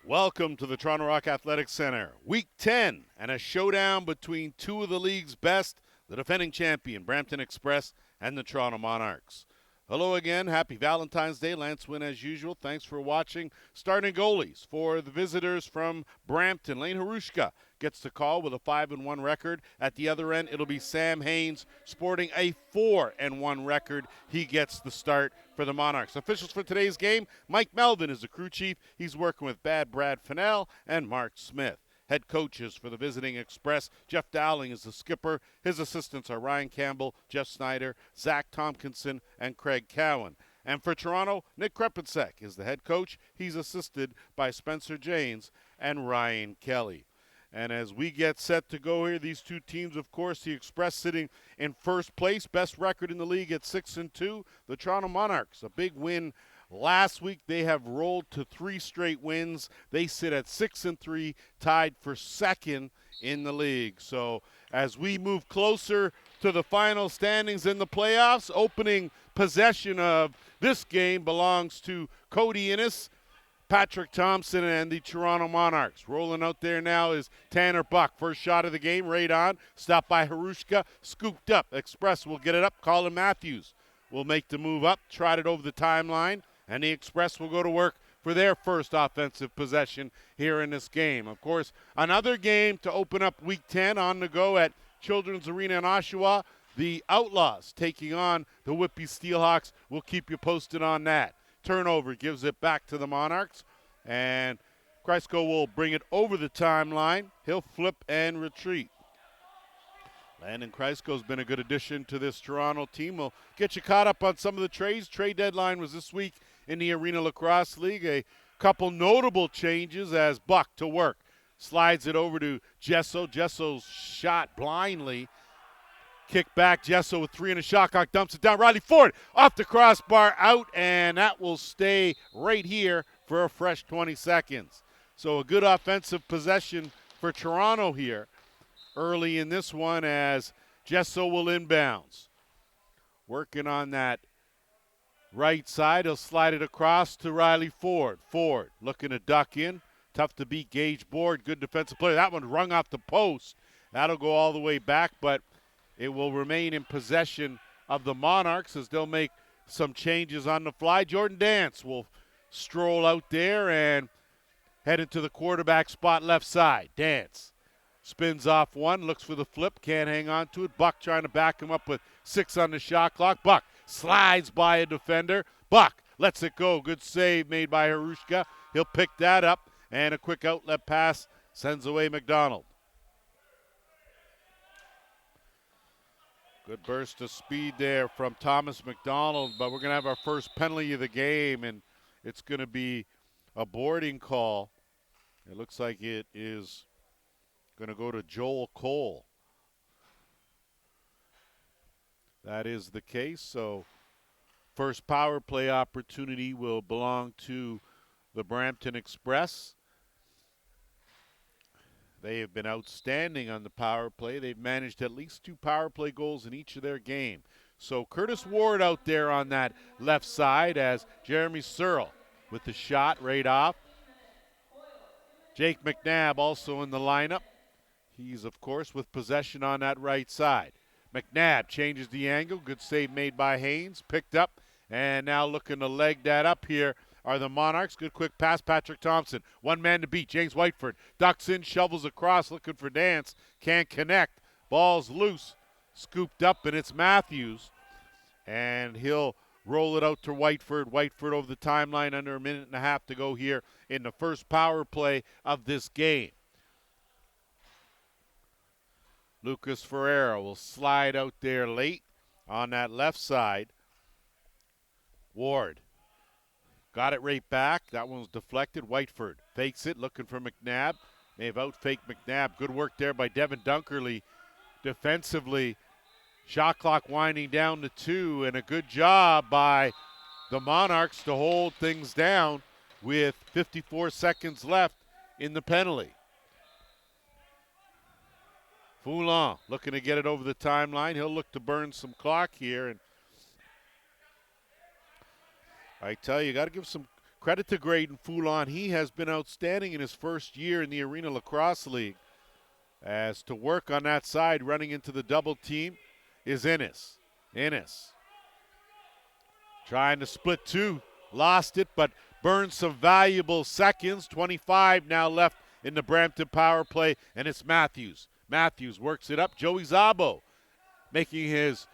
Welcome to the Toronto Rock Athletic Center. Week 10 and a showdown between two of the league's best, the defending champion, Brampton Express, and the Toronto Monarchs. Hello again. Happy Valentine's Day. Lance Wynn as usual. Thanks for watching. Starting goalies for the visitors from Brampton. Lane Harushka gets the call with a 5-1 record. At the other end, it'll be Sam Haynes sporting a 4-1 record. He gets the start for the Monarchs. Officials for today's game, Mike Melvin is the crew chief. He's working with Brad Fennell and Mark Smith. Head coaches for the visiting Express, Jeff Dowling is the skipper. His assistants are Ryan Campbell, Jeff Snyder, Zach Tompkinson, and Craig Cowan. And for Toronto, Nick Krepensek is the head coach. He's assisted by Spencer Janes and Ryan Kelly. And as we get set to go here, these two teams, of course, the Express sitting in first place, best record in the league at 6-2. The Toronto Monarchs, a big win last week. They have rolled to 3 straight wins. They sit at 6-3, tied for second in the league. So as we move closer to the final standings in the playoffs, opening possession of this game belongs to Cody Innes, Patrick Thompson, and the Toronto Monarchs. Rolling out there now is Tanner Buck. First shot of the game, right on. Stopped by Harushka, scooped up. Express will get it up. Colin Matthews will make the move up, trot it over the timeline, and the Express will go to work for their first offensive possession here in this game. Of course, another game to open up Week 10 on the go at Children's Arena in Oshawa. The Outlaws taking on the Whitby Steelhawks. We'll keep you posted on that. Turnover gives it back to the Monarchs, and Kreisco will bring it over the timeline. He'll flip and retreat. Landon Kreisco's been a good addition to this Toronto team. We'll get you caught up on some of the trades. Trade deadline was this week in the Arenalacrosseleague. A couple notable changes as Buck to work. Slides it over to Gesso. Jesso's shot blindly. Kick back, Gesso with 3 and a shot clock, dumps it down. Riley Ford off the crossbar, out, and that will stay right here for a fresh 20 seconds. So a good offensive possession for Toronto here early in this one as Gesso will inbounds. Working on that right side, he'll slide it across to Riley Ford. Ford looking to duck in. Tough to beat Gage Board, good defensive play. That one rung off the post. That'll go all the way back, but it will remain in possession of the Monarchs as they'll make some changes on the fly. Jordan Dance will stroll out there and head into the quarterback spot left side. Dance spins off one, looks for the flip, can't hang on to it. Buck trying to back him up with 6 on the shot clock. Buck slides by a defender. Buck lets it go. Good save made by Harushka. He'll pick that up, and a quick outlet pass sends away McDonald. Good burst of speed there from Thomas McDonald, but we're going to have our first penalty of the game, and it's going to be a boarding call. It looks like it is going to go to Joel Cole. That is the case, so first power play opportunity will belong to the Brampton Express. They have been outstanding on the power play. They've managed at least 2 power play goals in each of their games. So Curtis Ward out there on that left side as Jeremy Searle with the shot right off. Jake McNabb also in the lineup. He's, of course, with possession on that right side. McNabb changes the angle. Good save made by Haynes. Picked up, and now looking to leg that up here are the Monarchs. Good quick pass, Patrick Thompson. One man to beat, James Whiteford. Ducks in, shovels across, looking for Dance. Can't connect. Ball's loose. Scooped up, and it's Matthews. And he'll roll it out to Whiteford. Whiteford over the timeline, under a minute and a half to go here in the first power play of this game. Lucas Ferreira will slide out there late on that left side. Ward got it right back. That one was deflected. Whiteford fakes it, looking for McNabb. May have out-faked McNabb. Good work there by Devin Dunkerley defensively. Shot clock winding down to 2, and a good job by the Monarchs to hold things down with 54 seconds left in the penalty. Foulon looking to get it over the timeline. He'll look to burn some clock here. And I tell you, got to give some credit to Graydon Foulon. He has been outstanding in his first year in the Arenalacrosseleague. As to work on that side, running into the double team is Innes. Innes trying to split two. Lost it, but burned some valuable seconds. 25 now left in the Brampton power play, and it's Matthews. Matthews works it up. Joey Szabo making his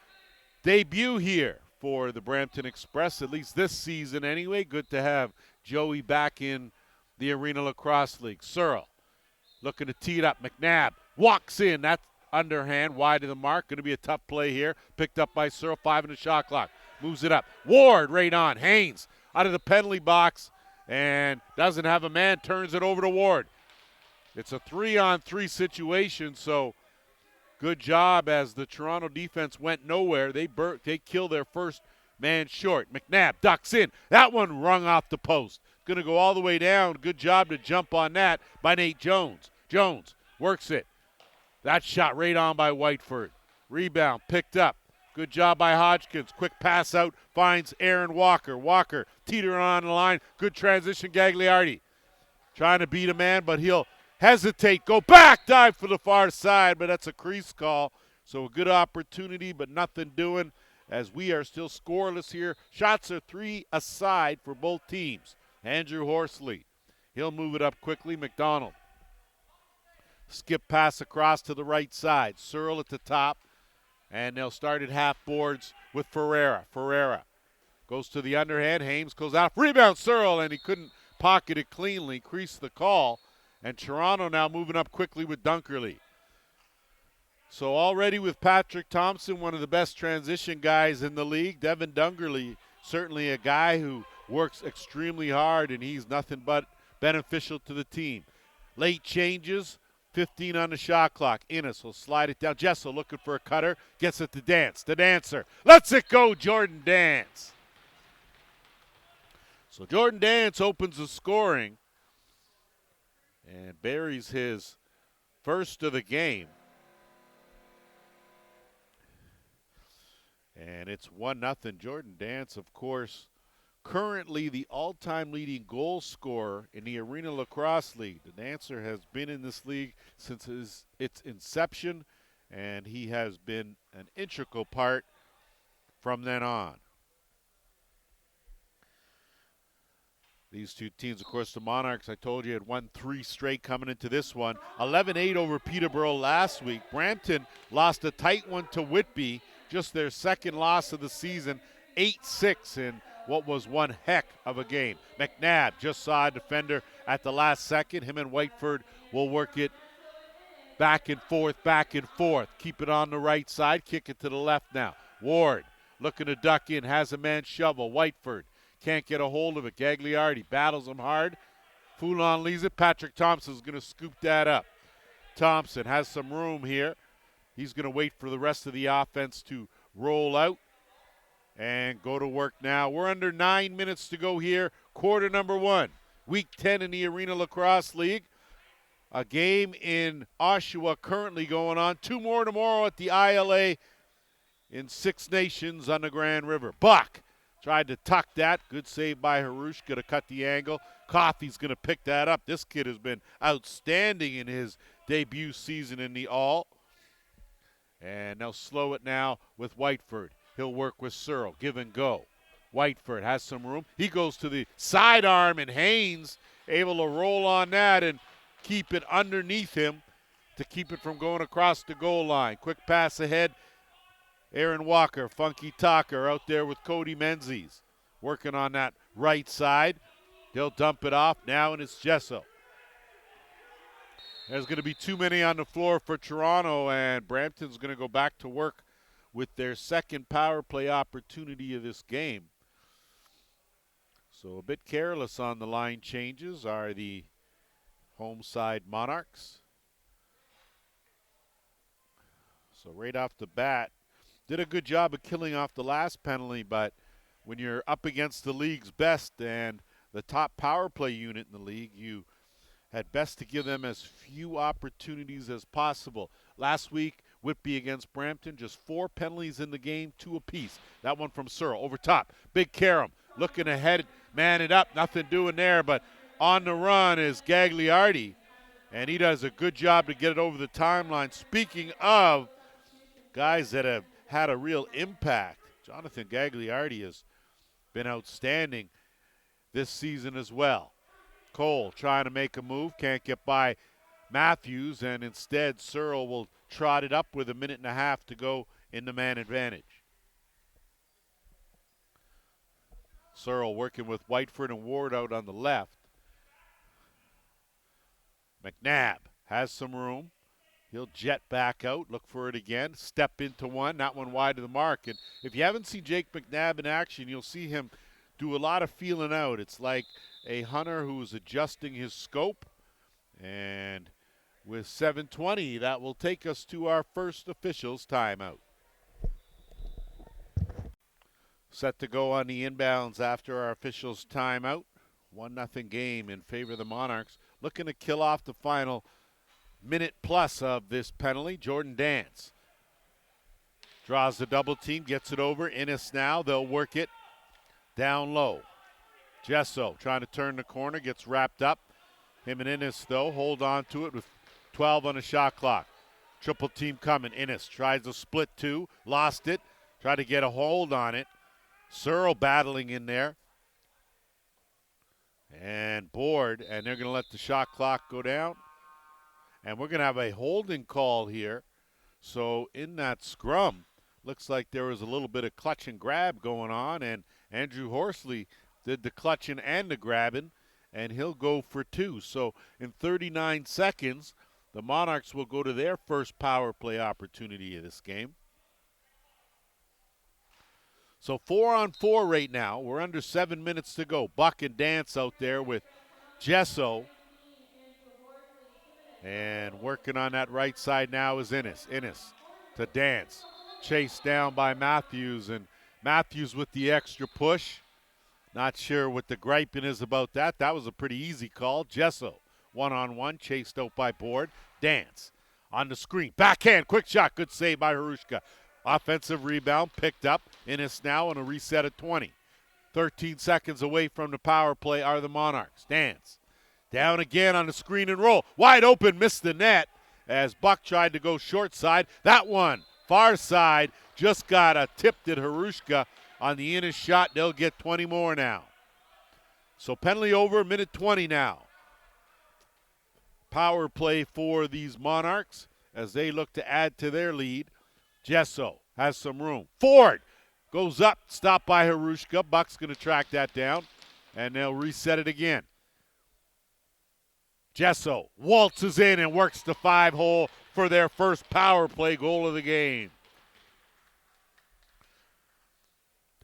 debut here for the Brampton Express, at least this season anyway. Good to have Joey back in the Arenalacrosseleague. Searle looking to tee it up. McNabb walks in. That's underhand, wide of the mark. Going to be a tough play here. Picked up by Searle. 5 in the shot clock. Moves it up. Ward right on. Haynes out of the penalty box and doesn't have a man. Turns it over to Ward. It's a 3-on-3 situation, so good job as the Toronto defense went nowhere. They kill their first man short. McNabb ducks in. That one rung off the post. Going to go all the way down. Good job to jump on that by Nate Jones. Jones works it. That shot right on by Whiteford. Rebound picked up. Good job by Hodgkins. Quick pass out. Finds Aaron Walker. Walker teetering on the line. Good transition, Gagliardi. Trying to beat a man, but he'll hesitate. Go back. Dive for the far side, but that's a crease call. So a good opportunity, but nothing doing as we are still scoreless here. Shots are 3 aside for both teams. Andrew Horsley. He'll move it up quickly. McDonald. Skip pass across to the right side. Searle at the top. And they'll start at half boards with Ferreira. Ferreira goes to the underhand. Hames goes out. Rebound Searle, and he couldn't pocket it cleanly. Creased the call. And Toronto now moving up quickly with Dunkerley. So already with Patrick Thompson, one of the best transition guys in the league. Devin Dunkerley, certainly a guy who works extremely hard, and he's nothing but beneficial to the team. Late changes. 15 on the shot clock. Innes will slide it down. Jessel looking for a cutter. Gets it to Dance. The Dancer. Lets it go, Jordan Dance. So Jordan Dance opens the scoring and buries his first of the game. And it's 1-0. Jordan Dance, of course, currently the all-time leading goal scorer in the Arenalacrosseleague. The Dancer has been in this league since its inception, and he has been an integral part from then on. These two teams, of course, the Monarchs, I told you, had won 3 straight coming into this one. 11-8 over Peterborough last week. Brampton lost a tight one to Whitby, just their second loss of the season, 8-6 in what was one heck of a game. McNabb just saw a defender at the last second. Him and Whiteford will work it back and forth, back and forth. Keep it on the right side, kick it to the left now. Ward looking to duck in, has a man shovel. Whiteford can't get a hold of it. Gagliardi battles him hard. Foulon leaves it. Patrick Thompson's going to scoop that up. Thompson has some room here. He's going to wait for the rest of the offense to roll out and go to work now. We're under 9 minutes to go here. Quarter number 1. Week 10 in the Arenalacrosseleague. A game in Oshawa currently going on. 2 more tomorrow at the ILA in Six Nations on the Grand River. Buck tried to tuck that. Good save by Harush. Going to cut the angle. Coffey's going to pick that up. This kid has been outstanding in his debut season in the All. And they'll slow it now with Whiteford. He'll work with Searle. Give and go. Whiteford has some room. He goes to the sidearm, and Haynes able to roll on that and keep it underneath him to keep it from going across the goal line. Quick pass ahead. Aaron Walker, Funky Tucker out there with Cody Menzies. Working on that right side. They'll dump it off now, and it's Gesso. There's going to be too many on the floor for Toronto, and Brampton's going to go back to work with their second power play opportunity of this game. So a bit careless on the line changes are the home side Monarchs. So right off the bat, did a good job of killing off the last penalty, but when you're up against the league's best and the top power play unit in the league, you had best to give them as few opportunities as possible. Last week, Whitby against Brampton, just 4 penalties in the game, 2 apiece. That one from Searle over top. Big Karam looking ahead. man it up, nothing doing there, but on the run is Gagliardi, and he does a good job to get it over the timeline. Speaking of guys that have had a real impact, Jonathan Gagliardi has been outstanding this season as well. Cole trying to make a move, can't get by Matthews, and instead Searle will trot it up with 1.5 minutes to go in the man advantage. Searle working with Whiteford and Ward out on the left. McNabb has some room. He'll jet back out, look for it again, step into one, that one wide of the mark. And if you haven't seen Jake McNabb in action, you'll see him do a lot of feeling out. It's like a hunter who's adjusting his scope. And with 7:20, that will take us to our first officials timeout. Set to go on the inbounds after our officials timeout. 1-0 game in favor of the Monarchs. Looking to kill off the final minute plus of this penalty. Jordan Dance draws the double team, gets it over. Innes now, they'll work it down low. Gesso trying to turn the corner, gets wrapped up. Him and Innes, though, hold on to it with 12 on the shot clock. Triple team coming. Innes tries to split two, lost it, tried to get a hold on it. Searle battling in there. And board, and they're going to let the shot clock go down. And we're going to have a holding call here. So in that scrum, looks like there was a little bit of clutch and grab going on, and Andrew Horsley did the clutching and the grabbing, and he'll go for 2. So in 39 seconds, the Monarchs will go to their first power play opportunity of this game. So 4-on-4 right now. We're under 7 minutes to go. Buck and Dance out there with Gesso. And working on that right side now is Innes. Innes to Dance. Chased down by Matthews, and Matthews with the extra push. Not sure what the griping is about that. That was a pretty easy call. Gesso, 1-on-1, chased out by Board. Dance on the screen. Backhand, quick shot, good save by Harushka. Offensive rebound, picked up. Innes now on a reset at 20. 13 seconds away from the power play are the Monarchs. Dance. Down again on the screen and roll. Wide open, missed the net as Buck tried to go short side. That one, far side, just got a tipped at Harushka on the Innes shot. They'll get 20 more now. So penalty over, 1:20 now. Power play for these Monarchs as they look to add to their lead. Gesso has some room. Ford goes up, stopped by Harushka. Buck's going to track that down, and they'll reset it again. Gesso waltzes in and works the 5-hole for their first power play goal of the game.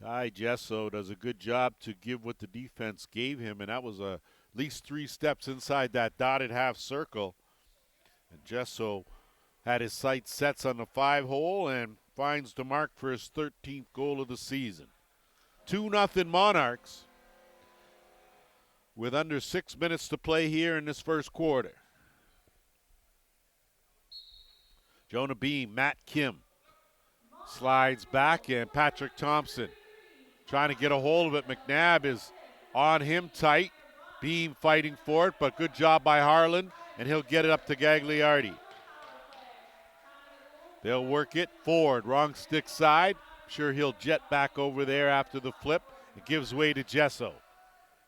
Ty Gesso does a good job to give what the defense gave him, and that was at least 3 steps inside that dotted half circle. And Gesso had his sights set on the 5-hole and finds the mark for his 13th goal of the season. 2-0 Monarchs with under 6 minutes to play here in this first quarter. Jonah Beam, Matt Kim slides back, and Patrick Thompson trying to get a hold of it. McNabb is on him tight. Beam fighting for it, but good job by Harlan, and he'll get it up to Gagliardi. They'll work it forward, wrong stick side. I'm sure he'll jet back over there after the flip. It gives way to Gesso.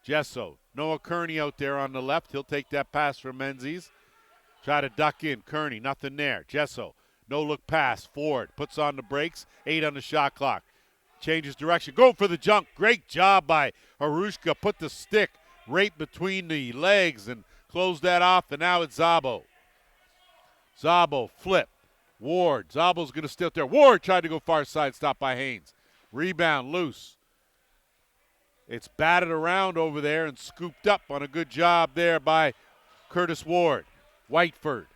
Gesso, Noah Kearney out there on the left. He'll take that pass from Menzies. Try to duck in. Kearney, nothing there. Gesso, no look pass. Ford puts on the brakes. 8 on the shot clock. Changes direction. Go for the jump. Great job by Harushka. Put the stick right between the legs and close that off. And now it's Szabo. Szabo flip. Ward. Zabo's going to steal there. Ward tried to go far side. Stopped by Haynes. Rebound loose. It's batted around over there and scooped up on a good job there by Curtis Ward. Whiteford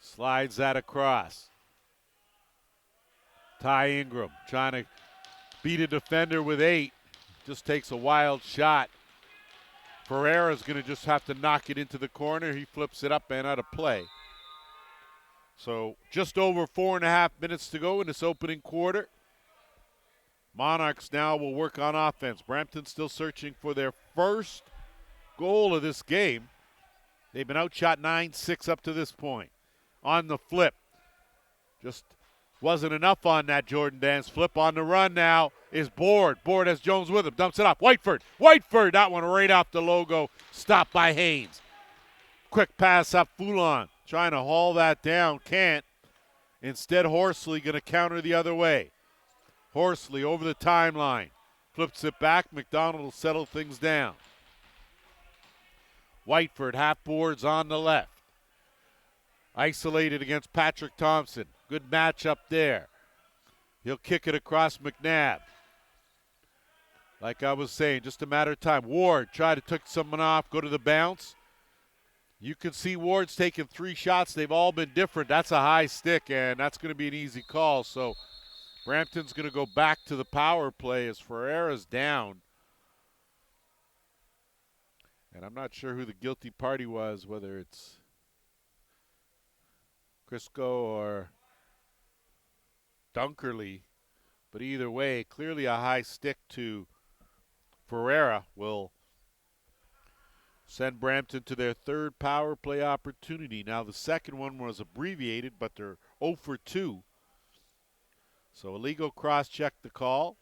slides that across. Ty Ingram trying to beat a defender with 8. Just takes a wild shot. Ferreira's going to just have to knock it into the corner. He flips it up and out of play. So just over 4.5 minutes to go in this opening quarter. Monarchs now will work on offense. Brampton still searching for their first goal of this game. They've been outshot 9-6 up to this point. On the flip, just wasn't enough on that Jordan Dance flip. On the run now is Board. Board has Jones with him, dumps it off. Whiteford, that one right off the logo, stopped by Haynes. Quick pass up, Foulon trying to haul that down, can't. Instead, Horsley going to counter the other way. Horsley over the timeline, flips it back. McDonald will settle things down. Whiteford, half boards on the left. Isolated against Patrick Thompson. Good matchup there. He'll kick it across McNabb. Like I was saying, just a matter of time. Ward tried to take someone off, go to the bounce. You can see Ward's taken 3 shots. They've all been different. That's a high stick, and that's going to be an easy call. So Brampton's going to go back to the power play as Ferreira's down. And I'm not sure who the guilty party was, whether it's Crisco or Dunkerley. But either way, clearly a high stick to Ferreira will send Brampton to their third power play opportunity. Now the second one was abbreviated, but they're 0 for 2. So a legal cross-check the call.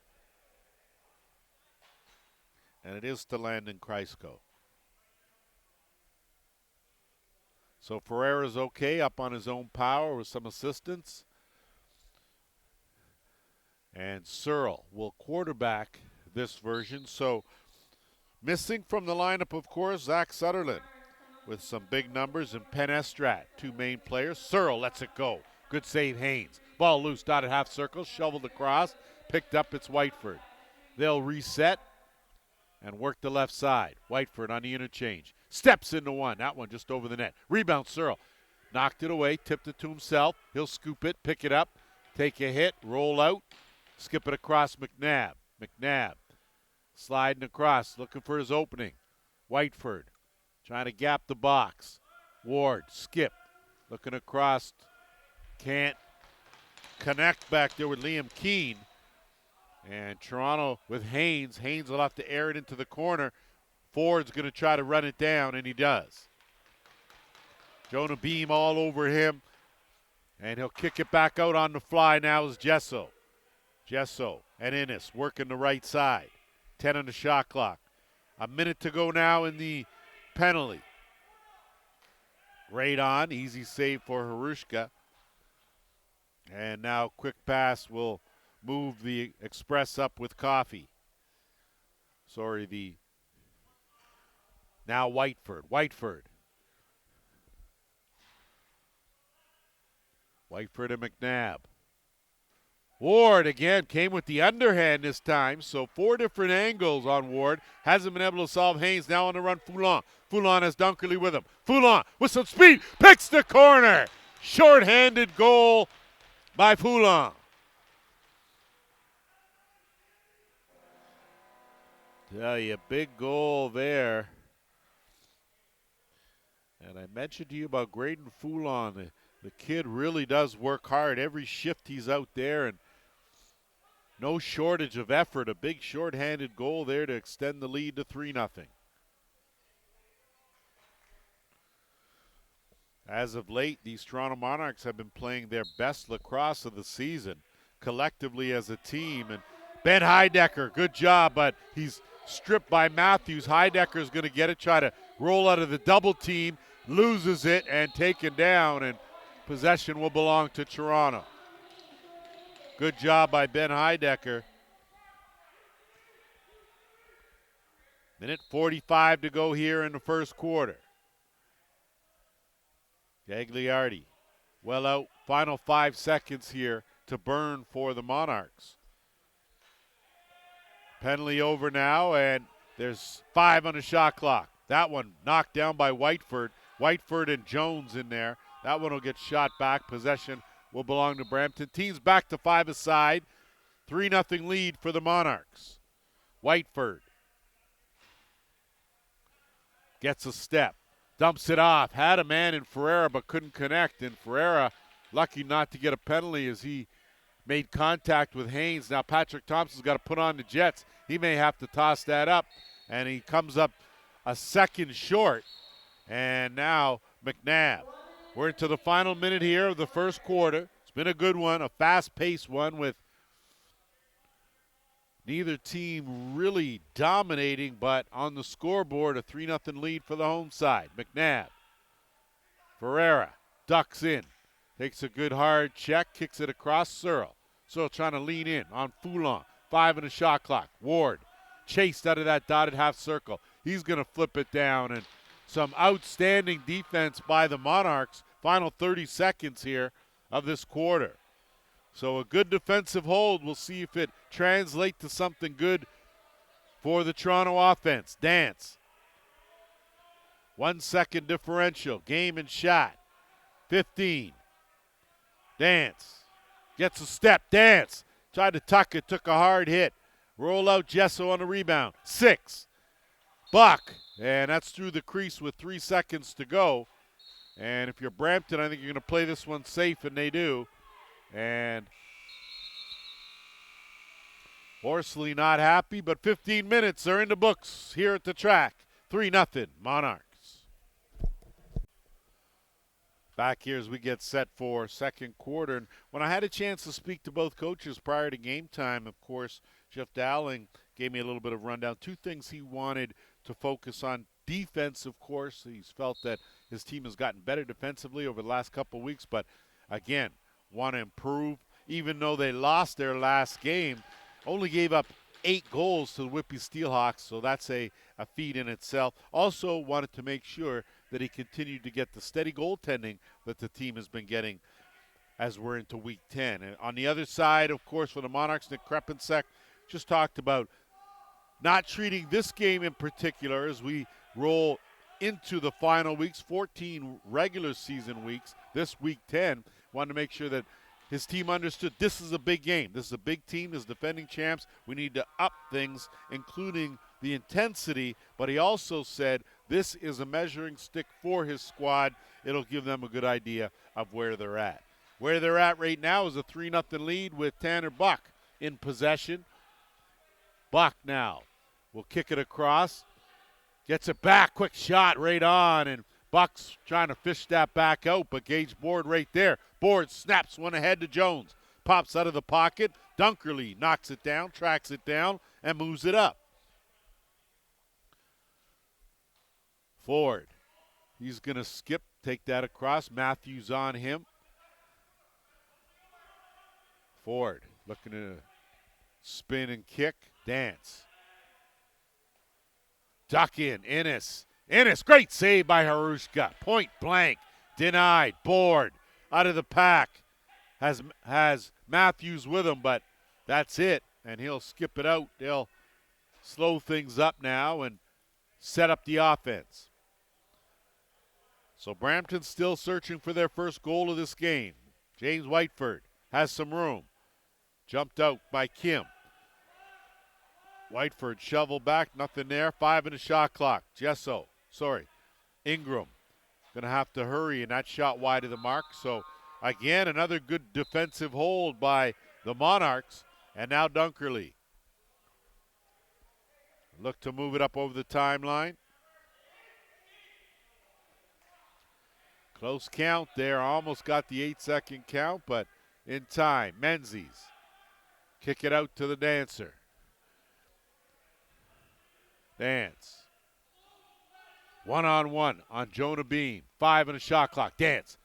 And it is to Landon Crisco. So Ferreira's okay, up on his own power with some assistance. And Searle will quarterback this version. So missing from the lineup, of course, Zach Sutherland with some big numbers, and Penn Estrat, 2 main players. Searle lets it go. Good save, Haynes. Ball loose, dotted half circle, shoveled across, picked up, it's Whiteford. They'll reset and work the left side. Whiteford on the interchange. Steps into one. That one just over the net. Rebound, Searle. Knocked it away, tipped it to himself. He'll scoop it, pick it up, take a hit, roll out, skip it across McNabb. McNabb sliding across, looking for his opening. Whiteford trying to gap the box. Ward, skip, looking across. Can't connect back there with Liam Keane. And Toronto with Haynes. Haynes will have to air it into the corner. Ford's going to try to run it down, and he does. Jonah Beam all over him, and he'll kick it back out on the fly now is Gesso. Gesso and Innes working the right side. 10 on the shot clock. A minute to go now in the penalty. Right on, easy save for Harushka. And now quick pass will move the Express up with Coffey. Now Whiteford. Whiteford and McNabb. Ward again came with the underhand this time, so 4 different angles on Ward. Hasn't been able to solve Haynes. Now on the run, Foulon. Foulon has Dunkerley with him. Foulon with some speed, picks the corner. Short-handed goal by Foulon. Tell you, big goal there. And I mentioned to you about Graydon Foulon. The kid really does work hard. Every shift he's out there, and no shortage of effort. A big short-handed goal there to extend the lead to 3-0. As of late, these Toronto Monarchs have been playing their best lacrosse of the season, collectively as a team. And Ben Heidecker, good job, but he's stripped by Matthews. Heidecker is going to get it, try to roll out of the double team, loses it, and taken down, and possession will belong to Toronto. Good job by Ben Heidecker. Minute 45 to go here in the first quarter. Gagliardi well out. Final 5 seconds here to burn for the Monarchs. Penalty over now, and there's 5 on the shot clock. That one knocked down by Whiteford. Whiteford and Jones in there. That one will get shot back. Possession will belong to Brampton. Teams back to 5 aside. 3-0 lead for the Monarchs. Whiteford gets a step. Dumps it off. Had a man in Ferreira but couldn't connect. And Ferreira lucky not to get a penalty as he made contact with Haynes. Now Patrick Thompson's got to put on the Jets. He may have to toss that up, and he comes up a second short. And now McNabb. We're into the final minute here of the first quarter. It's been a good one, a fast-paced one with neither team really dominating, but on the scoreboard, a 3-0 lead for the home side. McNabb. Ferreira ducks in. Takes a good hard check, kicks it across Searle. Searle trying to lean in on Foulon. 5 in the shot clock. Ward chased out of that dotted half circle. He's going to flip it down, and some outstanding defense by the Monarchs. Final 30 seconds here of this quarter. So a good defensive hold. We'll see if it translates to something good for the Toronto offense. Dance. 1 second differential. Game and shot. 15. Dance. Gets a step. Dance. Tried to tuck it. Took a hard hit. Roll out Gesso on the rebound. 6. Buck. And that's through the crease with 3 seconds to go. And if you're Brampton, I think you're going to play this one safe, and they do. And Horsley not happy, but 15 minutes are in the books here at the track. 3-0 Monarchs. Back here as we get set for second quarter. And when I had a chance to speak to both coaches prior to game time, of course, Jeff Dowling gave me a little bit of rundown. 2 things he wanted to focus on. Defense, of course. He's felt that his team has gotten better defensively over the last couple of weeks, but again, want to improve. Even though they lost their last game, only gave up 8 goals to the Whippy Steelhawks, so that's a feat in itself. Also wanted to make sure that he continued to get the steady goaltending that the team has been getting as we're into Week 10. And on the other side, of course, for the Monarchs, Nick Krepensek just talked about not treating this game in particular as we roll into the final weeks, 14 regular season weeks, this Week 10. Wanted to make sure that his team understood this is a big game. This is a big team. This is defending champs. We need to up things, including the intensity. But he also said this is a measuring stick for his squad. It'll give them a good idea of where they're at. Where they're at right now is a 3-0 lead with Tanner Buck in possession. Buck now will kick it across. Gets it back. Quick shot right on. And Buck's trying to fish that back out, but Gage Board right there. Board snaps one ahead to Jones. Pops out of the pocket. Dunkerley knocks it down, tracks it down, and moves it up. Ford. He's going to skip, take that across. Matthews on him. Ford looking to spin and kick. Dance. Duck in. Ennis, great save by Harushka. Point blank. Denied. Board. Out of the pack. Has Matthews with him, but that's it. And he'll skip it out. They'll slow things up now and set up the offense. So Brampton's still searching for their first goal of this game. James Whiteford has some room. Jumped out by Kim. Whiteford shovel back, nothing there. 5 in the shot clock. Ingram going to have to hurry, and that shot wide of the mark. So, again, another good defensive hold by the Monarchs. And now Dunkerley. Look to move it up over the timeline. Close count there. Almost got the 8-second count, but in time. Menzies. Kick it out to the Dancer. Dance. 1-on-1 on Jonah Bean. 5 in the shot clock. Dance.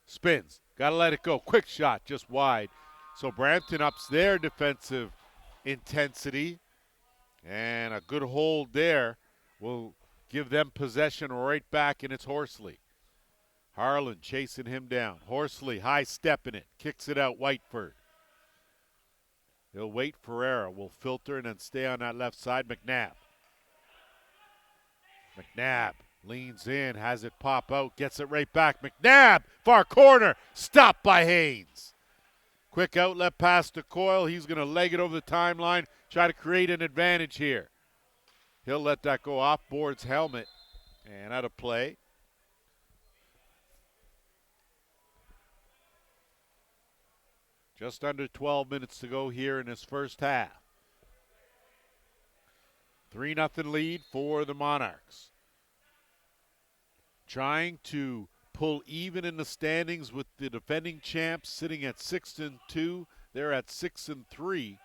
Spins. Got to let it go. Quick shot just wide. So Brampton ups their defensive intensity. And a good hold there will give them possession right back, and it's Horsley. Harlan chasing him down. Horsley high stepping it. Kicks it out. Whiteford. He'll wait. Ferreira will filter and then stay on that left side. McNabb leans in, has it pop out, gets it right back. McNabb, far corner, stopped by Haynes. Quick outlet pass to Coyle. He's going to leg it over the timeline, try to create an advantage here. He'll let that go off Board's helmet and out of play. Just under 12 minutes to go here in this first half. 3-0 lead for the Monarchs. Trying to pull even in the standings with the defending champs sitting at 6-2. They're at 6-3.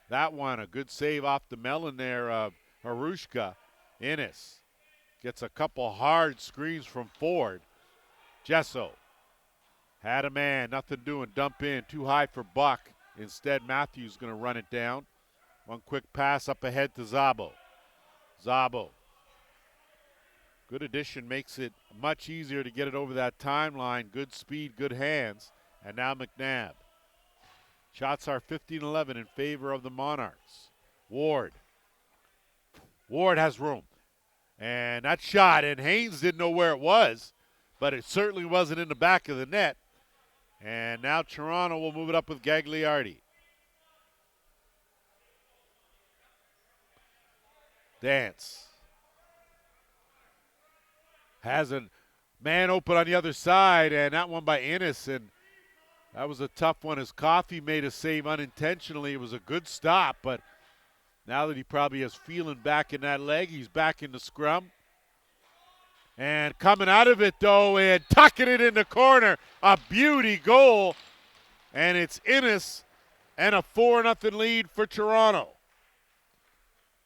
That one, a good save off the melon there of Harushka. Innes gets a couple hard screens from Ford. Jesso had a man, nothing doing, dump in, too high for Buck. Instead, Matthews going to run it down. One quick pass up ahead to Szabo. Szabo. Good addition, makes it much easier to get it over that timeline. Good speed, good hands. And now McNabb. Shots are 15-11 in favor of the Monarchs. Ward. Ward has room. And that shot, and Haynes didn't know where it was, but it certainly wasn't in the back of the net. And now Toronto will move it up with Gagliardi. Dance. Has a man open on the other side, and that one by Innes, and that was a tough one as Coffey made a save unintentionally. It was a good stop, but now that he probably has feeling back in that leg, he's back in the scrum. And coming out of it, though, and tucking it in the corner, a beauty goal, and it's Innes, and a 4-0 lead for Toronto.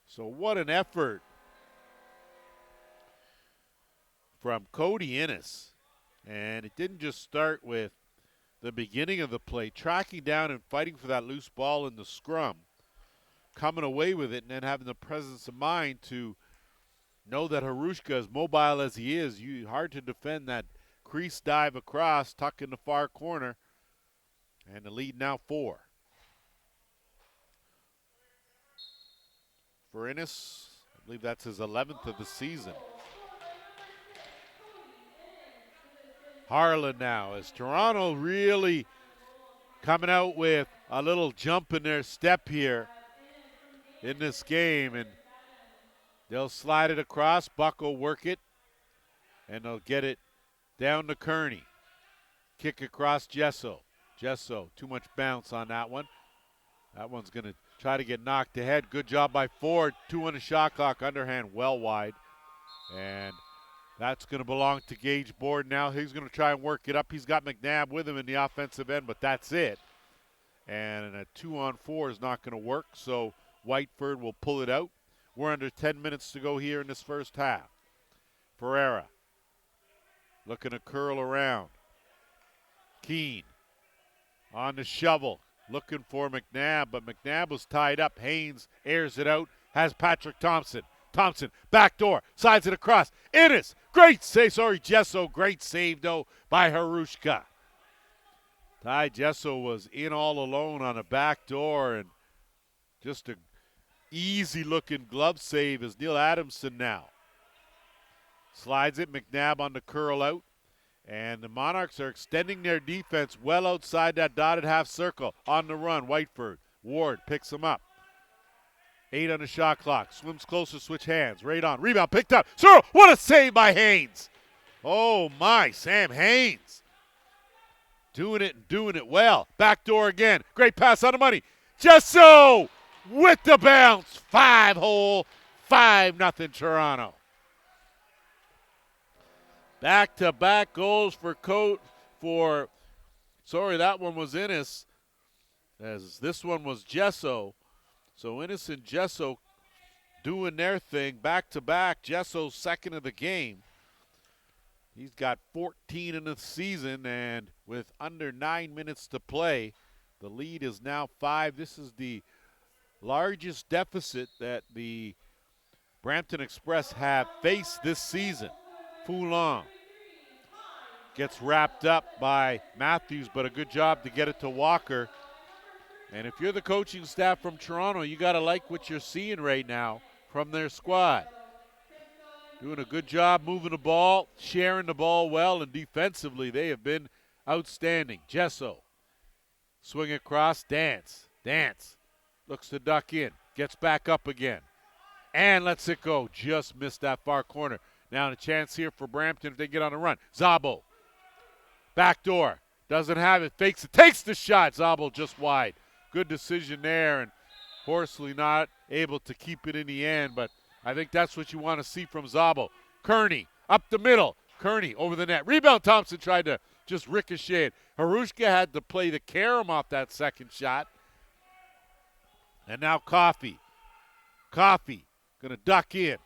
So what an effort from Cody Innes. And it didn't just start with the beginning of the play, tracking down and fighting for that loose ball in the scrum, coming away with it, and then having the presence of mind to know that Harushka, as mobile as he is, hard to defend that crease dive across, tuck in the far corner, and the lead now 4. For Innes, I believe that's his 11th of the season. Harlan now, as Toronto really coming out with a little jump in their step here in this game, and they'll slide it across. Buck will work it, and they'll get it down to Kearney. Kick across Jesso. Jesso, too much bounce on that one. That one's going to try to get knocked ahead. Good job by Ford. 2 on the shot clock, underhand, well wide. And that's going to belong to Gage Board now. He's going to try and work it up. He's got McNabb with him in the offensive end, but that's it. And a 2-on-4 is not going to work, so Whiteford will pull it out. We're under 10 minutes to go here in this first half. Ferreira looking to curl around. Keane on the shovel, looking for McNabb, but McNabb was tied up. Haynes airs it out, has Patrick Thompson. Thompson, backdoor, sides it across. Innes, great save. Jesso, great save, though, by Harushka. Ty Jesso was in all alone on a backdoor, and just a easy-looking glove save as Neil Adamson now slides it. McNabb on the curl out. And the Monarchs are extending their defense well outside that dotted half circle. On the run, Whiteford. Ward picks him up. 8 on the shot clock. Swims closer, switch hands. Right on. Rebound picked up. Searle, what a save by Haynes. Oh, my. Sam Haynes. Doing it well. Backdoor again. Great pass on the money. Jesso with the bounce. 5-hole. 5-0 Toronto. Back-to-back goals for that one was Innes, as this one was Jesso. So Innes and Jesso doing their thing back-to-back. Jesso's second of the game. He's got 14 in the season, and with under 9 minutes to play, the lead is now 5. This is the largest deficit that the Brampton Express have faced this season. Foulon gets wrapped up by Matthews, but a good job to get it to Walker. And if you're the coaching staff from Toronto, you got to like what you're seeing right now from their squad. Doing a good job moving the ball, sharing the ball well, and defensively they have been outstanding. Jesso, swing across, Dance. Looks to duck in, gets back up again, and lets it go. Just missed that far corner. Now a chance here for Brampton if they get on a run. Szabo, backdoor, doesn't have it, fakes it, takes the shot. Zabel just wide. Good decision there, and Horsley not able to keep it in the end, but I think that's what you want to see from Zabel. Kearney up the middle. Kearney over the net. Rebound. Thompson tried to just ricochet it. Harushka had to play the carom off that second shot. And now Coffey. Coffey going to duck in.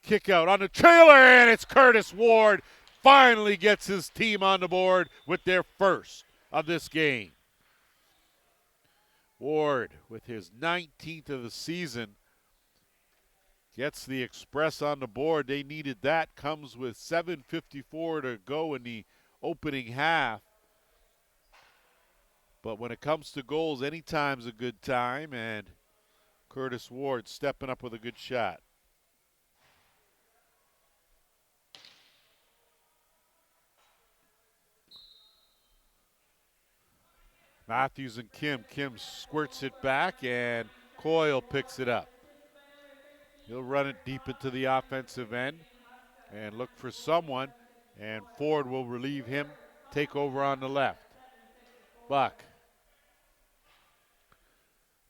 Kick out on the trailer, and it's Curtis Ward. Finally gets his team on the board with their first of this game. Ward, with his 19th of the season, gets the Express on the board. They needed that. Comes with 7:54 to go in the opening half. But when it comes to goals, any time's a good time, and Curtis Ward stepping up with a good shot. Matthews and Kim. Kim squirts it back, and Coyle picks it up. He'll run it deep into the offensive end and look for someone, and Ford will relieve him, take over on the left. Buck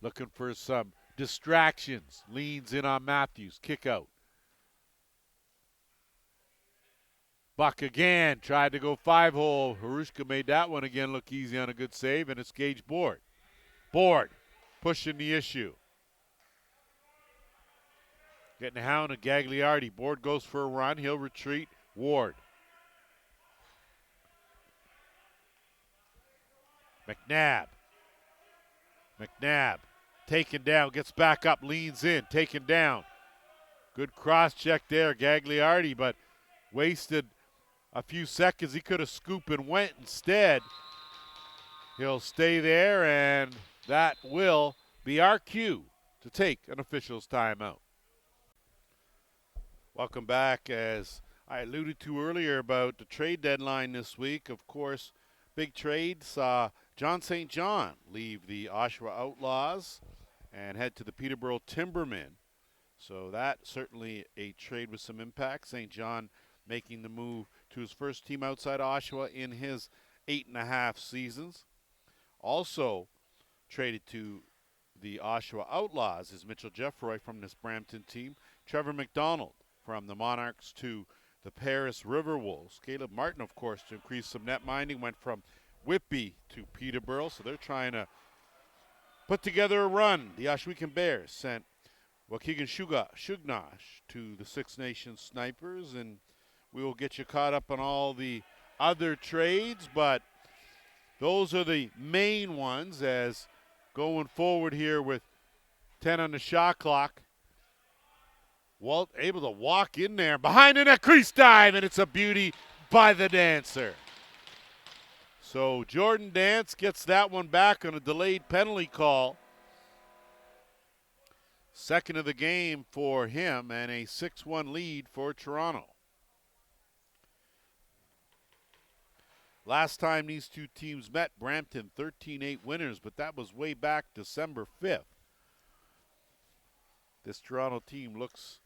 looking for some distractions, leans in on Matthews, kick out. Buck again, tried to go 5-hole. Harushka made that one again look easy on a good save, and it's Gage Board. Board pushing the issue. Getting a hound of Gagliardi. Board goes for a run. He'll retreat. Ward. McNabb. McNabb taken down, gets back up, leans in, taken down. Good cross check there, Gagliardi, but wasted a few seconds. He could have scooped and went instead. He'll stay there, and that will be our cue to take an official's timeout. Welcome back. As I alluded to earlier about the trade deadline this week, of course, big trade saw John St. John leave the Oshawa Outlaws and head to the Peterborough Timbermen. So that certainly a trade with some impact. St. John making the move to his first team outside Oshawa in his 8.5 seasons. Also traded to the Oshawa Outlaws is Mitchell Jeffroy from this Brampton team. Trevor McDonald from the Monarchs to the Paris River Wolves. Caleb Martin, of course, to increase some net minding, went from Whitby to Peterborough, so they're trying to put together a run. The Oshawekan Bears sent Waukegan Shugnash to the Six Nations Snipers, and we will get you caught up on all the other trades, but those are the main ones as going forward here with 10 on the shot clock. Walt able to walk in there behind in a crease dive, and it's a beauty by the dancer. So Jordan Dance gets that one back on a delayed penalty call. Second of the game for him, and a 6-1 lead for Toronto. Last time these two teams met, Brampton 13-8 winners, but that was way back December 5th. This Toronto team looks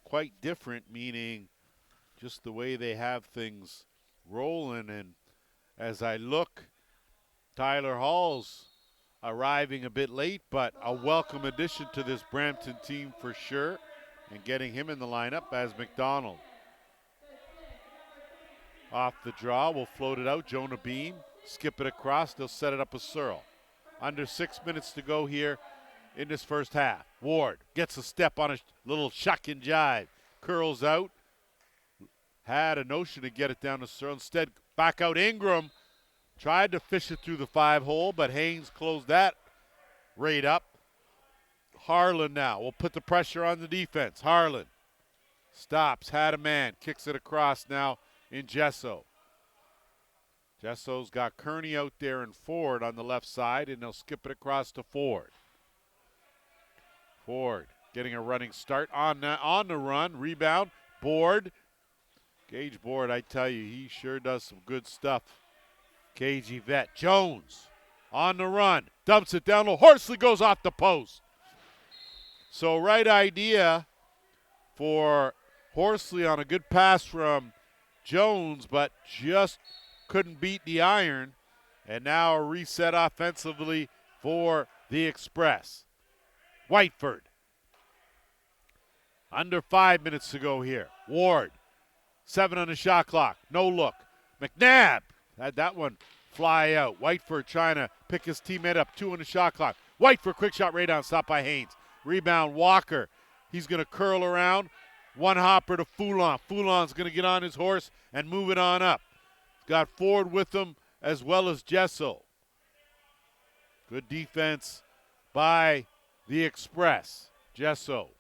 quite different, meaning just the way they have things rolling. And as I look, Tyler Hall's arriving a bit late, but a welcome addition to this Brampton team for sure, and getting him in the lineup as McDonald. Off the draw, we'll float it out. Jonah Beam, skip it across. They'll set it up with Searle. Under 6 minutes to go here in this first half. Ward gets a step on a little shuck and jive. Curls out. Had a notion to get it down to Searle. Instead, back out Ingram. Tried to fish it through the 5-hole, but Haynes closed that right up. Harlan now will put the pressure on the defense. Harlan stops, had a man, kicks it across now in Gesso. Jesso's got Kearney out there and Ford on the left side, and they'll skip it across to Ford. Ford getting a running start on the run. Rebound, Board. Gage Board, I tell you, he sure does some good stuff. KG vet. Jones on the run. Dumps it down low. Horsley goes off the post. So right idea for Horsley on a good pass from Jones, but just couldn't beat the iron. And now a reset offensively for the Express. Whiteford. Under 5 minutes to go here. Ward. 7 on the shot clock. No look. McNabb had that one fly out. Whiteford trying to pick his teammate up. 2 on the shot clock. Whiteford, quick shot, right down, stopped by Haynes. Rebound, Walker. He's going to curl around. One hopper to Foulon. Foulon's going to get on his horse and move it on up. Got Ford with him as well as Gesso. Good defense by the Express. Gesso.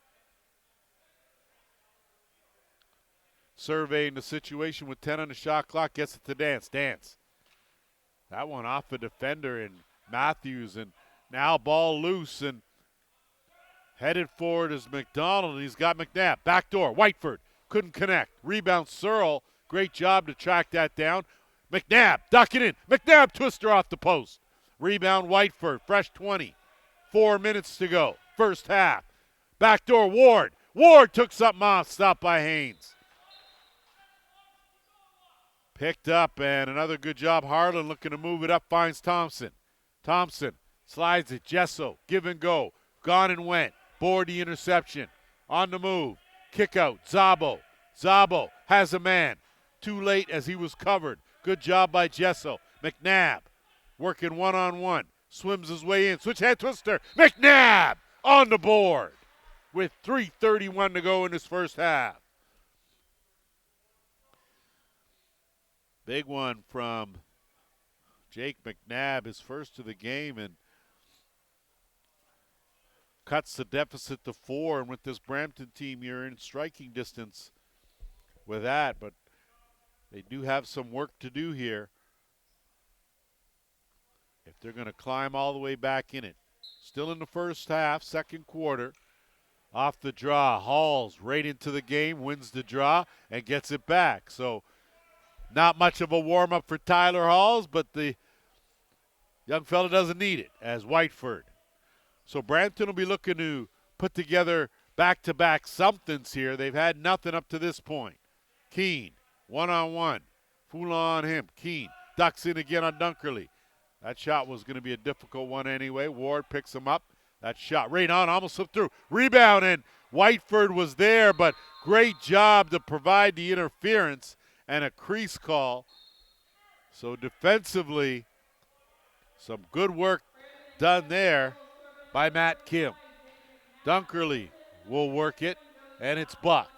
Surveying the situation with 10 on the shot clock. Gets it to Dance. Dance. That one off a defender and Matthews, and now ball loose and headed forward is McDonald, and he's got McNabb. Backdoor, Whiteford couldn't connect. Rebound, Searle. Great job to track that down. McNabb, duck it in. McNabb, twister off the post. Rebound, Whiteford, fresh 20. 4 minutes to go, first half. Backdoor, Ward. Ward took something off, stopped by Haynes. Picked up, and another good job. Harlan looking to move it up, finds Thompson. Thompson slides it, Gesso, give and go. Gone and went. Board the interception. On the move. Kick out. Zabo. Zabo has a man. Too late as he was covered. Good job by Gesso. McNabb working one-on-one. Swims his way in. Switch head twister. McNabb on the board with 3:31 to go in his first half. Big one from Jake McNabb, his first of the game, and cuts the deficit to 4. And with this Brampton team, you're in striking distance with that, but they do have some work to do here if they're going to climb all the way back in it. Still in the first half, second quarter. Off the draw, Halls right into the game, wins the draw, and gets it back. So not much of a warm-up for Tyler Halls, but the young fella doesn't need it as Whiteford. So Brampton will be looking to put together back-to-back somethings here. They've had nothing up to this point. Keene, one-on-one. Foulon on him. Keene ducks in again on Dunkerley. That shot was going to be a difficult one anyway. Ward picks him up. That shot right on, almost slipped through. Rebound, and Whiteford was there, but great job to provide the interference and a crease call. So defensively, some good work done there by Matt Kim. Dunkerley will work it, and it's Buck.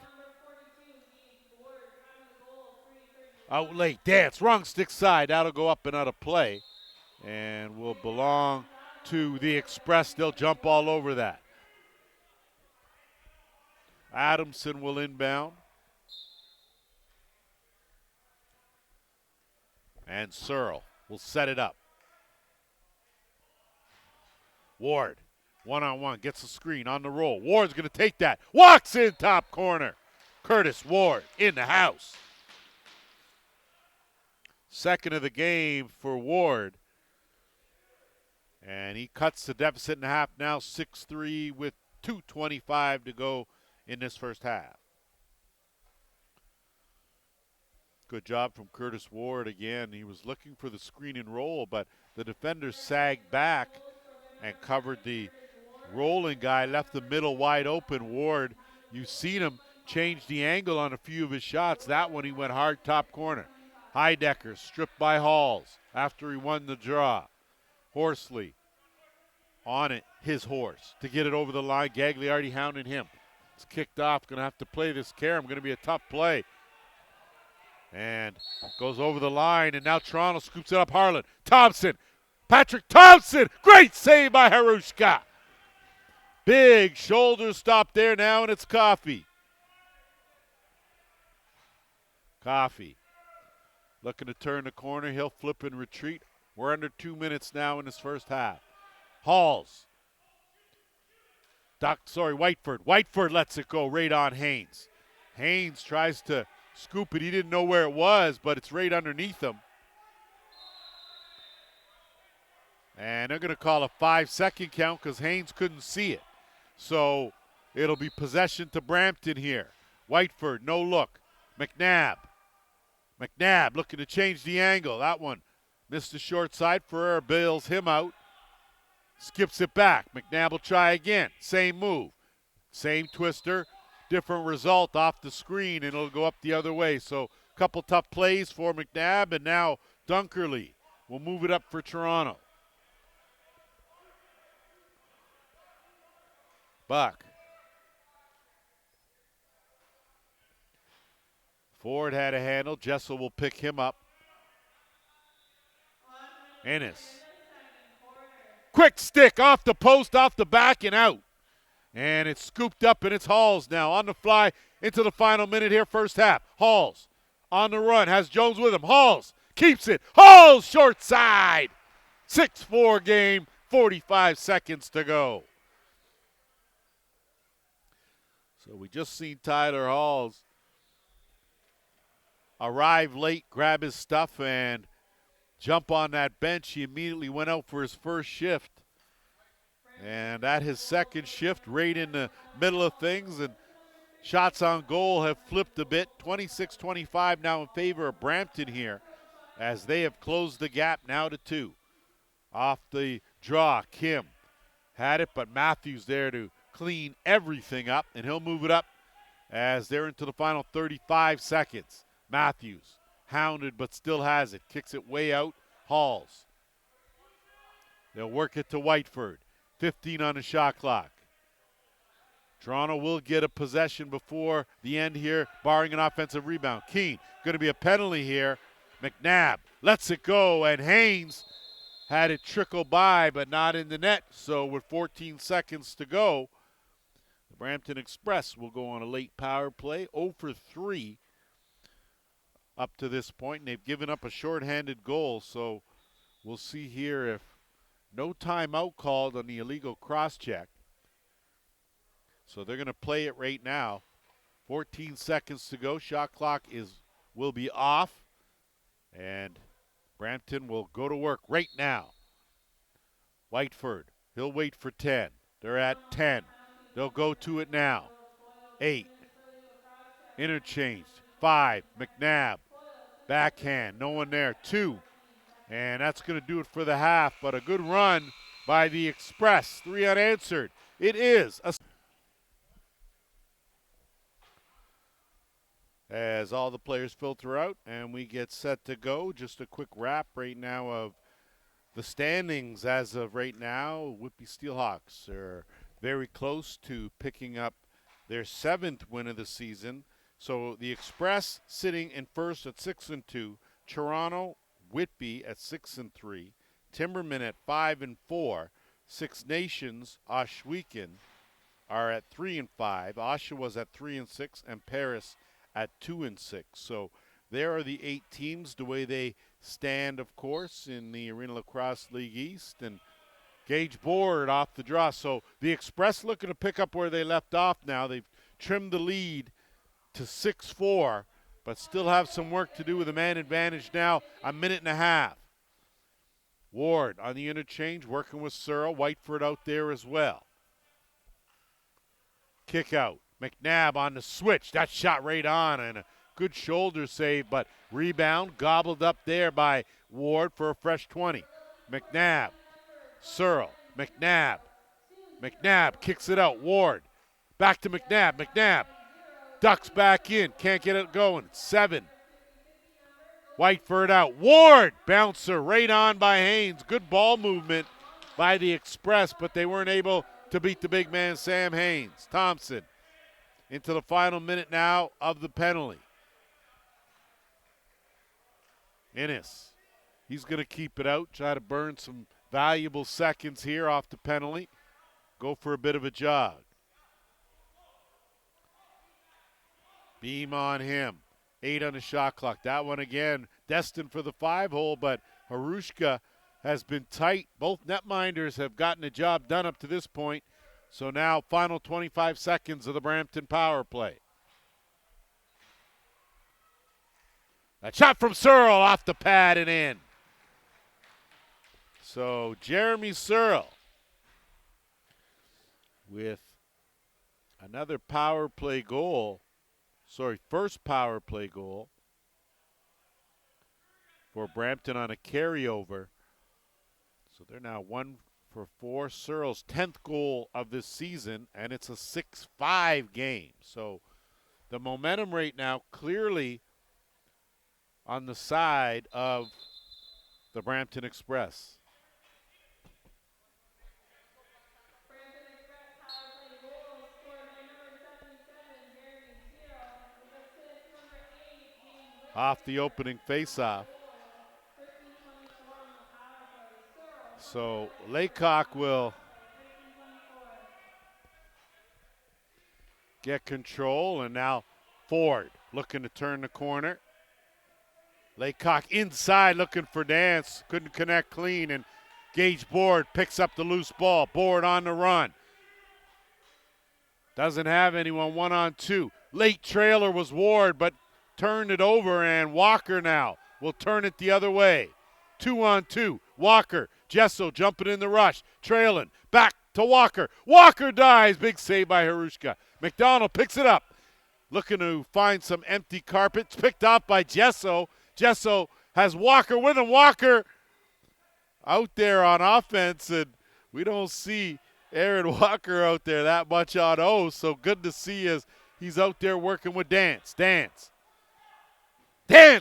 Out late, Dance, wrong stick side. That'll go up and out of play and will belong to the Express. They'll jump all over that. Adamson will inbound. And Searle will set it up. Ward, one-on-one, gets the screen on the roll. Ward's going to take that. Walks in top corner. Curtis Ward in the house. Second of the game for Ward. And he cuts the deficit in half now, 6-3 with 2:25 to go in this first half. Good job from Curtis Ward again. He was looking for the screen and roll, but the defenders sagged back and covered the rolling guy, left the middle wide open. Ward, you've seen him change the angle on a few of his shots. That one he went hard top corner. Heidecker stripped by Halls after he won the draw. Horsley on it, his horse, to get it over the line. Gagliardi hounding him. It's kicked off, going to have to play this carom. Going to be a tough play. And goes over the line, and now Toronto scoops it up. Harlan, Thompson, Patrick Thompson, great save by Harushka. Big shoulder stop there now, and it's Coffey. Coffey looking to turn the corner. He'll flip and retreat. We're under 2 minutes now in this first half. Halls. Whiteford. Whiteford lets it go right on Haynes. Haynes tries to scoop it. He didn't know where it was, but it's right underneath him. And they're going to call a 5-second count because Haynes couldn't see it. So it'll be possession to Brampton here. Whiteford, no look. McNabb McNabb looking to change the angle. That one missed the short side. Ferrer bails him out. Skips it back. McNabb will try again. Same move. Same twister. Different result off the screen, and it'll go up the other way. So a couple tough plays for McNabb, and now Dunkerley will move it up for Toronto. Buck. Ford had a handle. Jessel will pick him up. Ennis. Quick stick off the post, off the back, and out. And it's scooped up, and it's Halls now on the fly into the final minute here, first half. Halls on the run, has Jones with him. Halls keeps it. Halls short side. 6-4 game, 45 seconds to go. So we just seen Tyler Halls arrive late, grab his stuff, and jump on that bench. He immediately went out for his first shift. And at his second shift, right in the middle of things, and shots on goal have flipped a bit. 26-25 now in favor of Brampton here, as they have closed the gap now to 2. Off the draw, Kim had it, but Matthews there to clean everything up, and he'll move it up as they're into the final 35 seconds. Matthews, hounded but still has it, kicks it way out. Halls. They'll work it to Whiteford. 15 on the shot clock. Toronto will get a possession before the end here, barring an offensive rebound. Keene, going to be a penalty here. McNabb lets it go, and Haynes had it trickle by, but not in the net. So with 14 seconds to go, the Brampton Express will go on a late power play. 0 for 3 up to this point, and they've given up a shorthanded goal. So we'll see here if no timeout called on the illegal cross-check. So they're going to play it right now. 14 seconds to go. Shot clock will be off. And Brampton will go to work right now. Whiteford, he'll wait for 10. They're at 10. They'll go to it now. 8. Interchanged. 5. McNabb. Backhand. No one there. 2. And that's going to do it for the half, but a good run by the Express. 3 unanswered. It is a... As all the players filter out and we get set to go, just a quick wrap right now of the standings as of right now. Whitby Steelhawks are very close to picking up their 7th win of the season. So the Express sitting in first at 6-2. Toronto, Whitby at 6-3, Timberman at 5-4, Six Nations, Oswegan are at 3-5, Oshawa's at 3-6, and Paris at 2-6. So there are the 8 teams, the way they stand, of course, in the Arenalacrosseleague East, and Gage Board off the draw. So the Express looking to pick up where they left off now. They've trimmed the lead to 6-4. But still have some work to do with a man advantage now, a minute and a half. Ward on the interchange, working with Searle. Whiteford out there as well. Kick out. McNabb on the switch. That shot right on, and a good shoulder save, but rebound gobbled up there by Ward for a fresh 20. McNabb, Searle, McNabb. McNabb kicks it out. Ward back to McNabb. McNabb ducks back in, can't get it going. 7. Whiteford out. Ward, bouncer right on by Haynes. Good ball movement by the Express, but they weren't able to beat the big man, Sam Haynes. Thompson into the final minute now of the penalty. Ennis, he's going to keep it out, try to burn some valuable seconds here off the penalty. Go for a bit of a jog. Beam on him. 8 on the shot clock. That one again destined for the 5-hole, but Harushka has been tight. Both netminders have gotten the job done up to this point. So now final 25 seconds of the Brampton power play. A shot from Searle off the pad and in. So Jeremy Searle with another power play goal. First power play goal. for Brampton on a carryover. So they're now 1 for 4. Searle's 10th goal of this season, and it's a 6-5 game. So the momentum right now clearly on the side of the Brampton Express. Off the opening faceoff. So Laycock will get control, and now Ford looking to turn the corner. Laycock inside looking for Dance. Couldn't connect clean, and Gage Board picks up the loose ball. Board on the run. Doesn't have anyone, 1-on-2. Late trailer was Ward, but turned it over, and Walker now will turn it the other way. 2-on-2. Walker, Jesso jumping in the rush. Trailing, back to Walker. Walker dies. Big save by Harushka. McDonald picks it up. Looking to find some empty carpets. Picked up by Jesso. Jesso has Walker with him. Walker out there on offense, and we don't see Aaron Walker out there that much on O, so good to see as he's out there working with Dance. Dance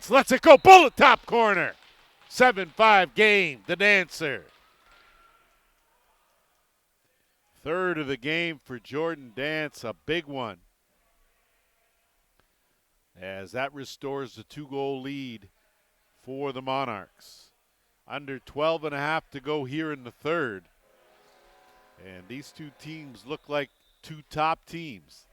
lets it go. Bullet top corner. 7-5 game, the Dancer. Third of the game for Jordan Dance, a big one, as that restores the 2-goal lead for the Monarchs. Under 12.5 to go here in the third. And these two teams look like two top teams.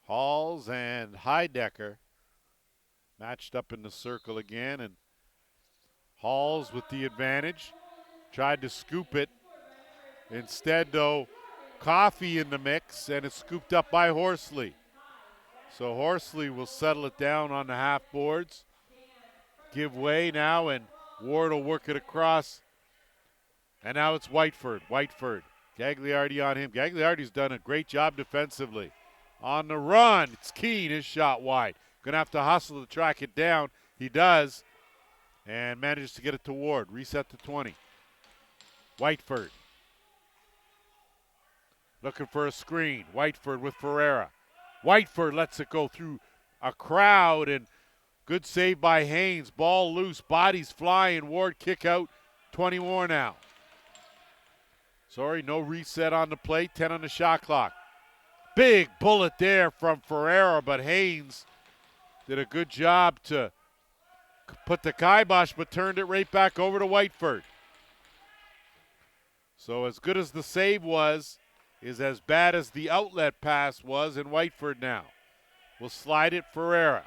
Halls and Heidecker matched up in the circle again, and Halls with the advantage. Tried to scoop it. Instead, though, Coffey in the mix, and it's scooped up by Horsley. So Horsley will settle it down on the half boards. Give way now, and Ward will work it across. And now it's Whiteford. Gagliardi on him. Gagliardi's done a great job defensively. On the run, it's Keene, his shot wide. Gonna have to hustle to track it down. He does, and manages to get it to Ward. Reset to 20. Whiteford. Looking for a screen. Whiteford with Ferreira. Whiteford lets it go through a crowd, and good save by Haynes. Ball loose, bodies flying. Ward kick out. 20 more now. Sorry, no reset on the plate. 10 on the shot clock. Big bullet there from Ferreira, but Haynes did a good job to put the kibosh, but turned it right back over to Whiteford. So as good as the save was, is as bad as the outlet pass was, in Whiteford now. Will slide it Ferreira.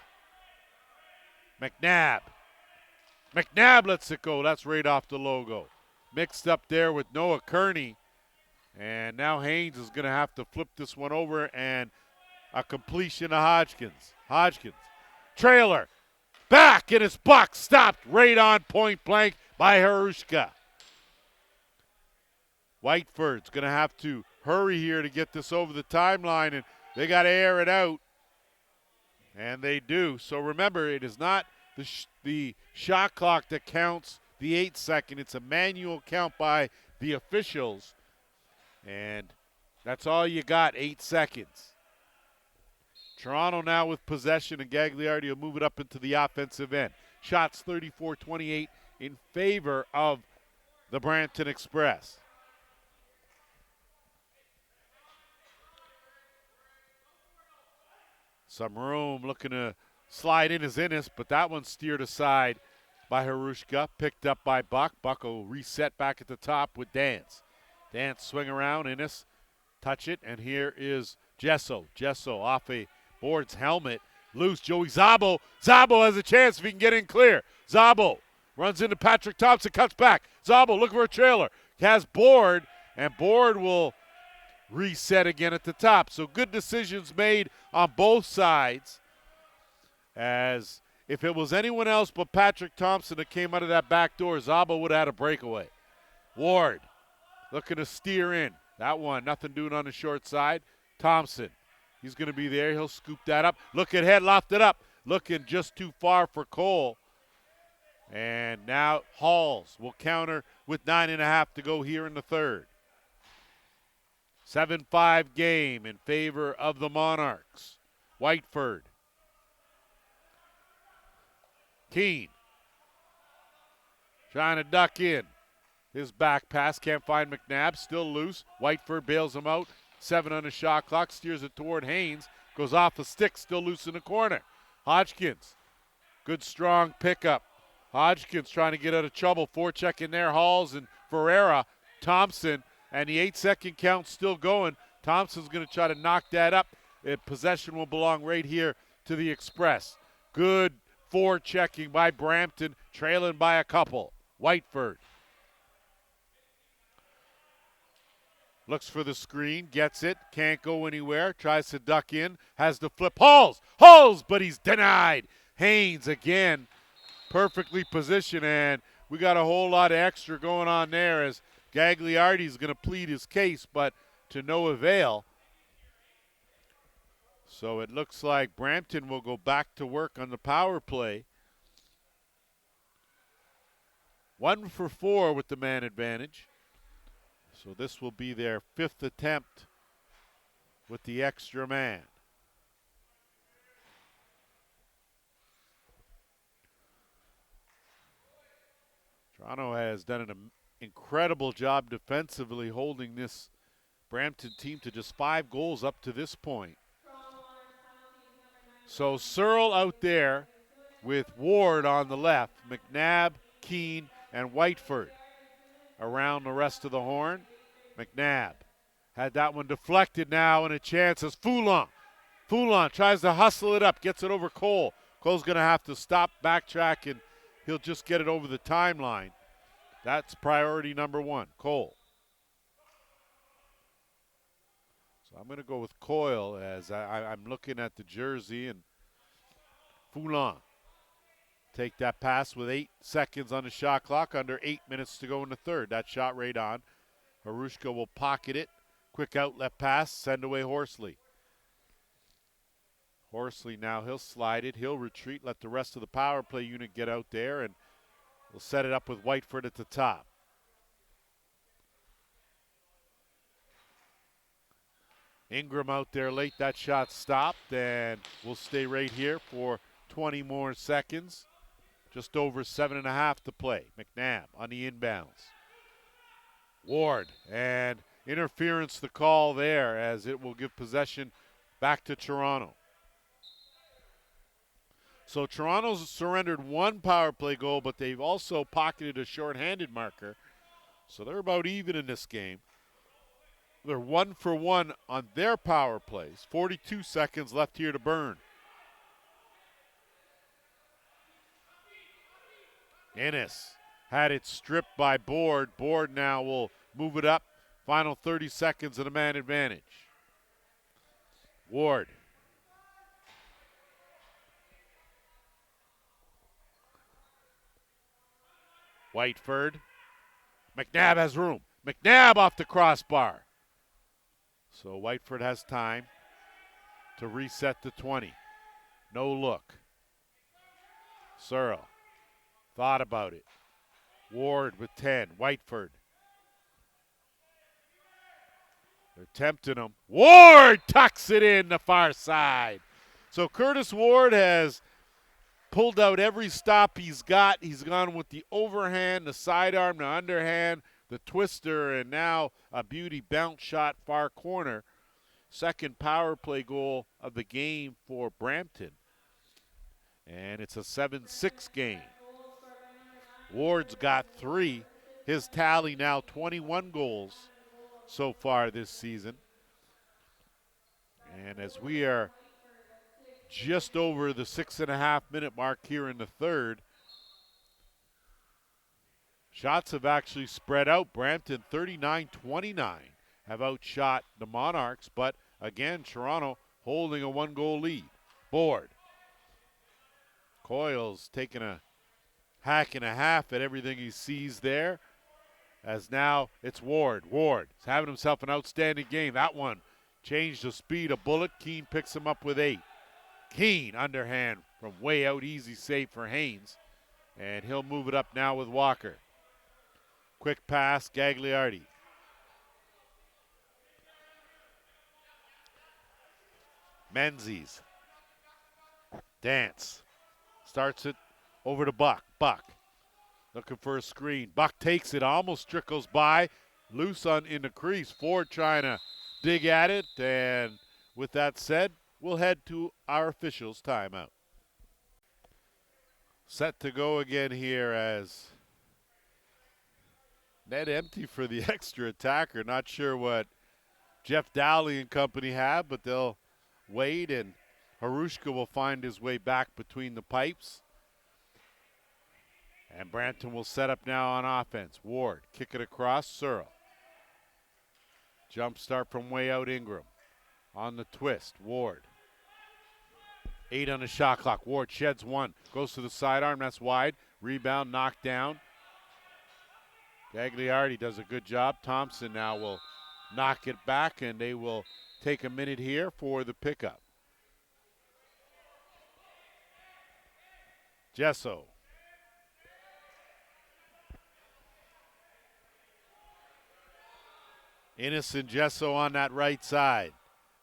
McNabb lets it go. That's right off the logo. Mixed up there with Noah Kearney. And now Haynes is going to have to flip this one over, and a completion to Hodgkins. Trailer. Back, and it's buck. Stopped right on point blank by Harushka. Whiteford's going to have to hurry here to get this over the timeline, and they got to air it out. And they do. So remember, it is not the shot clock that counts the 8 second. It's a manual count by the officials. And that's all you got, 8 seconds. Toronto now with possession, and Gagliardi will move it up into the offensive end. Shots 34-28 in favor of the Brampton Express. Some room, looking to slide in as Innes, but that one steered aside by Harushka. Picked up by Buck. Buck will reset back at the top with Dance. Dance swing around, Innes touch it, and here is Jesso. Jesso off a board's helmet. Loose, Joey Zabo. Zabo has a chance if he can get in clear. Zabo runs into Patrick Thompson, cuts back. Zabo looking for a trailer. Has Board, and Board will reset again at the top. So good decisions made on both sides, as if it was anyone else but Patrick Thompson that came out of that back door, Zabo would have had a breakaway. Ward looking to steer in. That one, nothing doing on the short side. Thompson, he's going to be there. He'll scoop that up. Look ahead, lofted up. Looking just too far for Cole. And now Halls will counter with 9.5 to go here in the third. 7-5 game in favor of the Monarchs. Whiteford. Keene trying to duck in. His back pass, can't find McNabb, still loose. Whiteford bails him out. 7 on the shot clock, steers it toward Haynes. Goes off the stick, still loose in the corner. Hodgkins, good strong pickup. Hodgkins trying to get out of trouble. Forechecking there, Halls and Ferreira. Thompson, and the 8-second count still going. Thompson's going to try to knock that up. Possession will belong right here to the Express. Good forechecking by Brampton, trailing by a couple. Whiteford looks for the screen, gets it, can't go anywhere, tries to duck in, has the flip. Halls, but he's denied. Haynes again, perfectly positioned, and we got a whole lot of extra going on there as Gagliardi's going to plead his case, but to no avail. So it looks like Brampton will go back to work on the power play. 1 for 4 with the man advantage. So this will be their 5th attempt with the extra man. Toronto has done an incredible job defensively holding this Brampton team to just 5 goals up to this point. So Searle out there with Ward on the left, McNabb, Keene, and Whiteford around the rest of the horn. McNabb had that one deflected now, and a chance as Foulon. Foulon tries to hustle it up, gets it over Cole. Cole's going to have to stop, backtrack, and he'll just get it over the timeline. That's priority number 1, Cole. So I'm going to go with Coyle as I'm looking at the jersey, and Foulon take that pass with 8 seconds on the shot clock, under 8 minutes to go in the third. That shot right on. Harushka will pocket it. Quick outlet pass, send away Horsley. Horsley now, he'll slide it, he'll retreat, let the rest of the power play unit get out there, and we'll set it up with Whiteford at the top. Ingram out there late, that shot stopped, and we'll stay right here for 20 more seconds. Just over 7.5 to play. McNabb on the inbounds. Ward, and interference the call there as it will give possession back to Toronto. So Toronto's surrendered 1 power play goal, but they've also pocketed a shorthanded marker. So they're about even in this game. They're 1 for 1 on their power plays. 42 seconds left here to burn. Ennis had it stripped by Board. Board now will move it up. Final 30 seconds of the man advantage. Ward. Whiteford. McNabb has room. McNabb off the crossbar. So Whiteford has time to reset to 20. No look. Searle thought about it. Ward with 10. Whiteford. They're tempting him. Ward tucks it in the far side. So Curtis Ward has pulled out every stop he's got. He's gone with the overhand, the sidearm, the underhand, the twister, and now a beauty bounce shot far corner. Second power play goal of the game for Brampton. And it's a 7-6 game. Ward's got 3. His tally now 21 goals so far this season. And as we are just over the 6.5 minute mark here in the third, shots have actually spread out. Brampton 39-29 have outshot the Monarchs, but again, Toronto holding a 1-goal lead. Board. Coyle's taking a hack and a half at everything he sees there. as now it's Ward. Ward is having himself an outstanding game. That one changed the speed of Bullet. Keene picks him up with 8. Keene underhand from way out, easy save for Haynes. And he'll move it up now with Walker. Quick pass, Gagliardi. Menzies. Dance. Starts it over to Buck. Buck looking for a screen. Buck takes it, almost trickles by. Loose in the crease. Ford trying to dig at it. And with that said, we'll head to our officials' timeout. Set to go again here as net empty for the extra attacker. Not sure what Jeff Dowley and company have, but they'll wait, and Harushka will find his way back between the pipes. And Brampton will set up now on offense. Ward, kick it across, Searle. Jump start from way out, Ingram. On the twist, Ward. 8 on the shot clock. Ward sheds 1, goes to the sidearm, that's wide. Rebound, knocked down. Gagliardi does a good job. Thompson now will knock it back, and they will take a minute here for the pickup. Gesso. Innocent Gesso on that right side.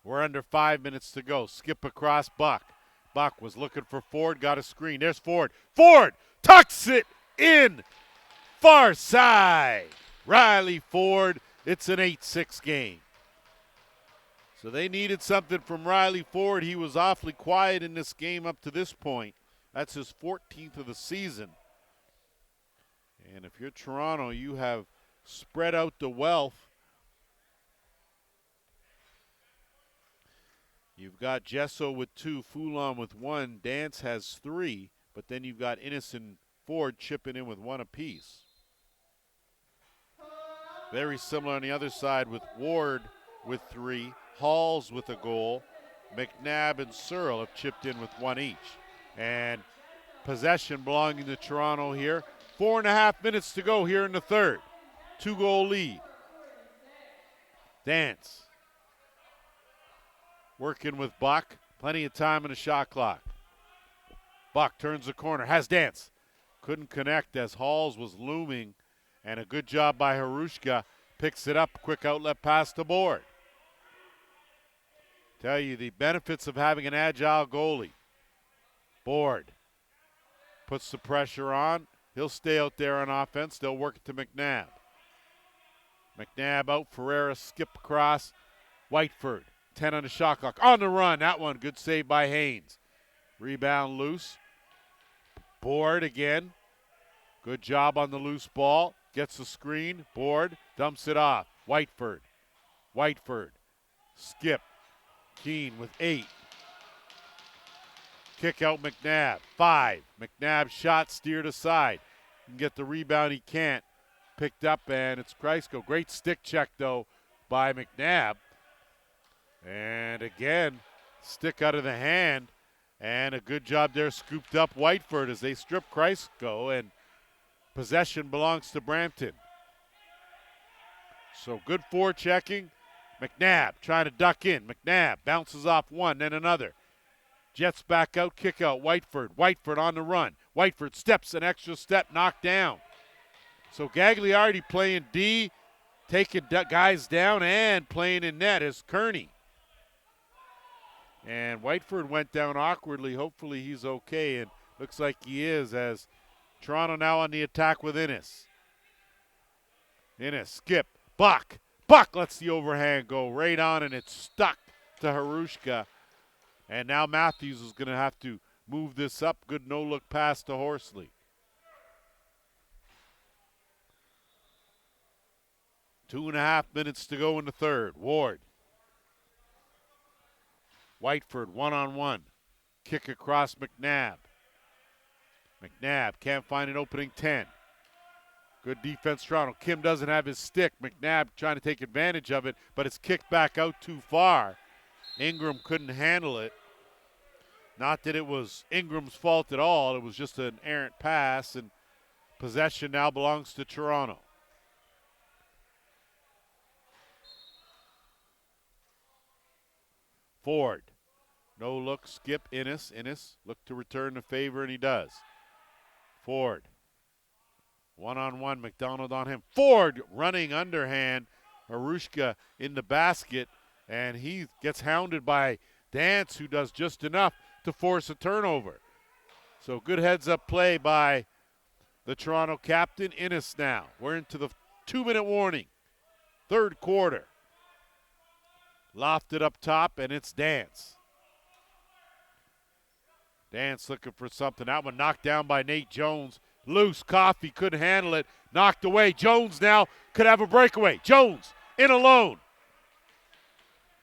We're under 5 minutes to go. Skip across Buck. Buck was looking for Ford, got a screen. There's Ford. Ford tucks it in. Far side. Riley Ford. It's an 8-6 game. So they needed something from Riley Ford. He was awfully quiet in this game up to this point. That's his 14th of the season. And if you're Toronto, you have spread out the wealth. You've got Gesso with 2, Foulon with 1, Dance has 3, but then you've got Innocent Ford chipping in with 1 apiece. Very similar on the other side with Ward with 3, Halls with a goal, McNabb and Searle have chipped in with 1 each. And possession belonging to Toronto here. 4.5 minutes to go here in the third. 2-goal lead. Dance. Working with Buck. Plenty of time in the shot clock. Buck turns the corner. Has Dance. Couldn't connect as Halls was looming. And a good job by Harushka. Picks it up. Quick outlet pass to Board. Tell you the benefits of having an agile goalie. Board puts the pressure on. He'll stay out there on offense. They'll work it to McNabb. McNabb out. Ferreira skip across. Whiteford. 10 on the shot clock. On the run. That one. Good save by Haynes. Rebound loose. Board again. Good job on the loose ball. Gets the screen. Board. Dumps it off. Whiteford. Whiteford. Skip. Keene with 8. Kick out McNabb. 5. McNabb shot steered aside. Can get the rebound. He can't. Picked up, and it's Kreisco. Great stick check, though, by McNabb. And again, stick out of the hand. And a good job there, scooped up Whiteford as they strip Kreisco, and possession belongs to Brampton. So good forechecking. McNabb trying to duck in. McNabb bounces off one, then another. Jets back out, kick out. Whiteford. Whiteford on the run. Whiteford steps an extra step, knocked down. So Gagliardi playing D, taking guys down and playing in net is Kearney. And Whiteford went down awkwardly. Hopefully he's okay, and looks like he is, as Toronto now on the attack with Innes. Innes, skip, Buck. Buck lets the overhand go right on, and it's stuck to Harushka. And now Matthews is going to have to move this up. Good no-look pass to Horsley. Two and a half minutes to go in the third. Ward. Whiteford one-on-one. Kick across McNabb. McNabb can't find an opening 10. Good defense, Toronto. Kim doesn't have his stick. McNabb trying to take advantage of it, but it's kicked back out too far. Ingram couldn't handle it. Not that it was Ingram's fault at all. It was just an errant pass, and possession now belongs to Toronto. Ford. No look, skip, Innes. Innes look to return the favor, and he does. Ford. One-on-one, McDonald on him. Ford running underhand. Arushka in the basket, and he gets hounded by Dance, who does just enough to force a turnover. So good heads-up play by the Toronto captain, Innes now. We're into the 2-minute warning. Third quarter. Lofted up top, and it's Dance. Dance looking for something. That one knocked down by Nate Jones. Loose, Coffey couldn't handle it. Knocked away. Jones now could have a breakaway. Jones in alone.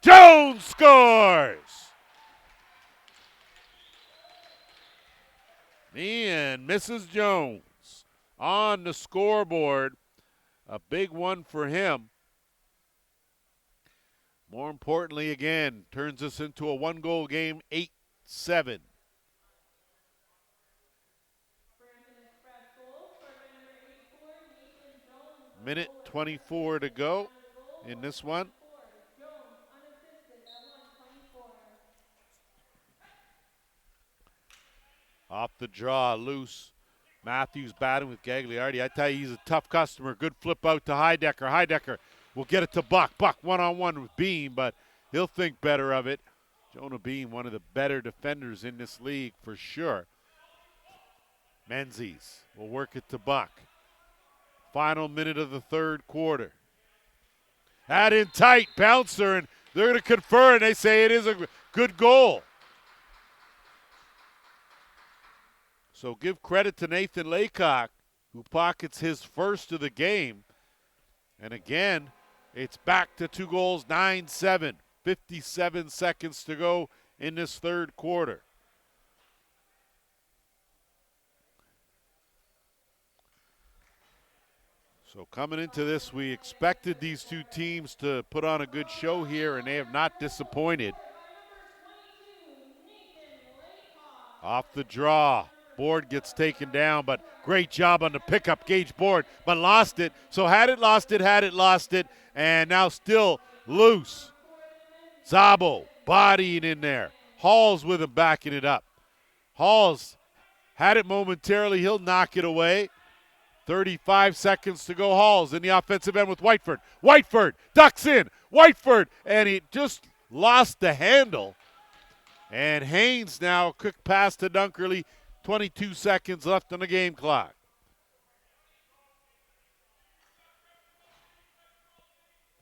Jones scores! And Mrs. Jones on the scoreboard. A big one for him. More importantly, again, turns us into a one-goal game, 8-7. Minute 24 to go in this one. Off the draw, loose. Matthews batting with Gagliardi. I tell you, he's a tough customer. Good flip out to Heidecker. Heidecker will get it to Buck. Buck one-on-one with Beam, but he'll think better of it. Jonah Beam, one of the better defenders in this league for sure. Menzies will work it to Buck. Final minute of the third quarter. Had in tight, bouncer, and they're going to confer, and they say it is a good goal. So give credit to Nathan Laycock, who pockets his first of the game. And again, it's back to 2 goals, 9-7. 57 seconds to go in this third quarter. So coming into this, we expected these two teams to put on a good show here, and they have not disappointed. Off the draw. Board gets taken down, but great job on the pickup. Gage Board, but lost it. So had it, lost it, and now still loose. Zabo bodying in there. Hall's with him backing it up. Hall's had it momentarily. He'll knock it away. 35 seconds to go. Hall's in the offensive end with Whiteford. Whiteford ducks in. Whiteford, and he just lost the handle. And Haynes now, quick pass to Dunkerley. 22 seconds left on the game clock.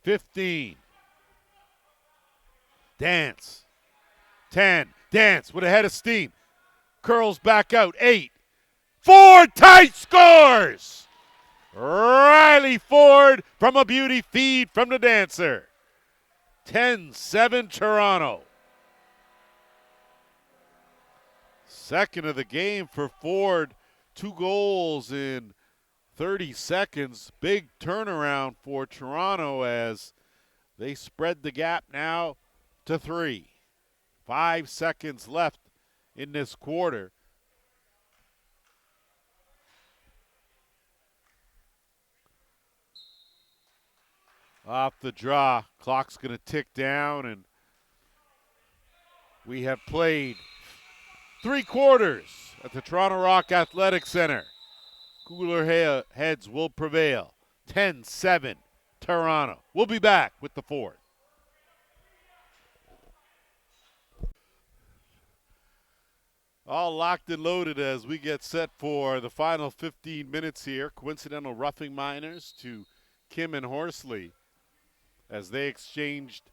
$15. Dance. 10. Dance with a head of steam. Curls back out. 8. Ford tight scores! Riley Ford from a beauty feed from the dancer. 10-7 Toronto. Second of the game for Ford. 2 goals in 30 seconds. Big turnaround for Toronto as they spread the gap now to 3. 5 seconds left in this quarter. Off the draw, clock's going to tick down, and we have played 3 quarters at the Toronto Rock Athletic Center. Cooler heads will prevail. 10-7 Toronto. We'll be back with the fourth. All locked and loaded as we get set for the final 15 minutes here. Coincidental roughing minors to Kim and Horsley as they exchanged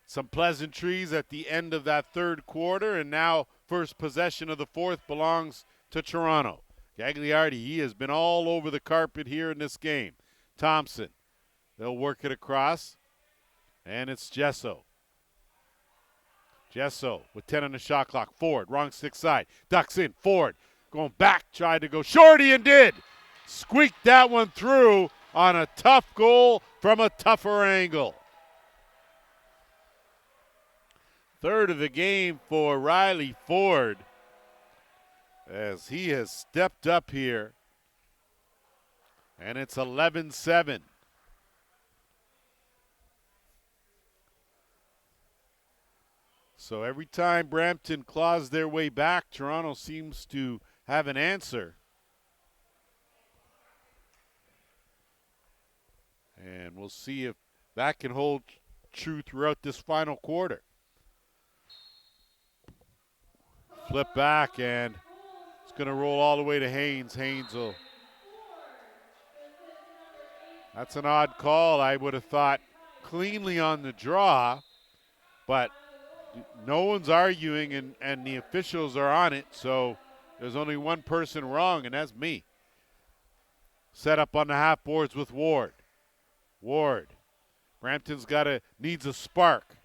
some pleasantries at the end of that third quarter, and now first possession of the fourth belongs to Toronto. Gagliardi, he has been all over the carpet here in this game. Thompson, they'll work it across, and it's Gesso. Gesso with 10 on the shot clock. Ford, wrong stick side. Ducks in. Ford going back, tried to go shorty and did. Squeaked that one through on a tough goal from a tougher angle. Third of the game for Riley Ford as he has stepped up here. And it's 11-7. So every time Brampton claws their way back, Toronto seems to have an answer. And we'll see if that can hold true throughout this final quarter. Flip back, and it's going to roll all the way to Haynes. Haynes will. That's an odd call. I would have thought cleanly on the draw, but no one's arguing, and the officials are on it, so there's only one person wrong, and that's me. Set up on the half boards with Ward. Ward. Brampton's needs a spark.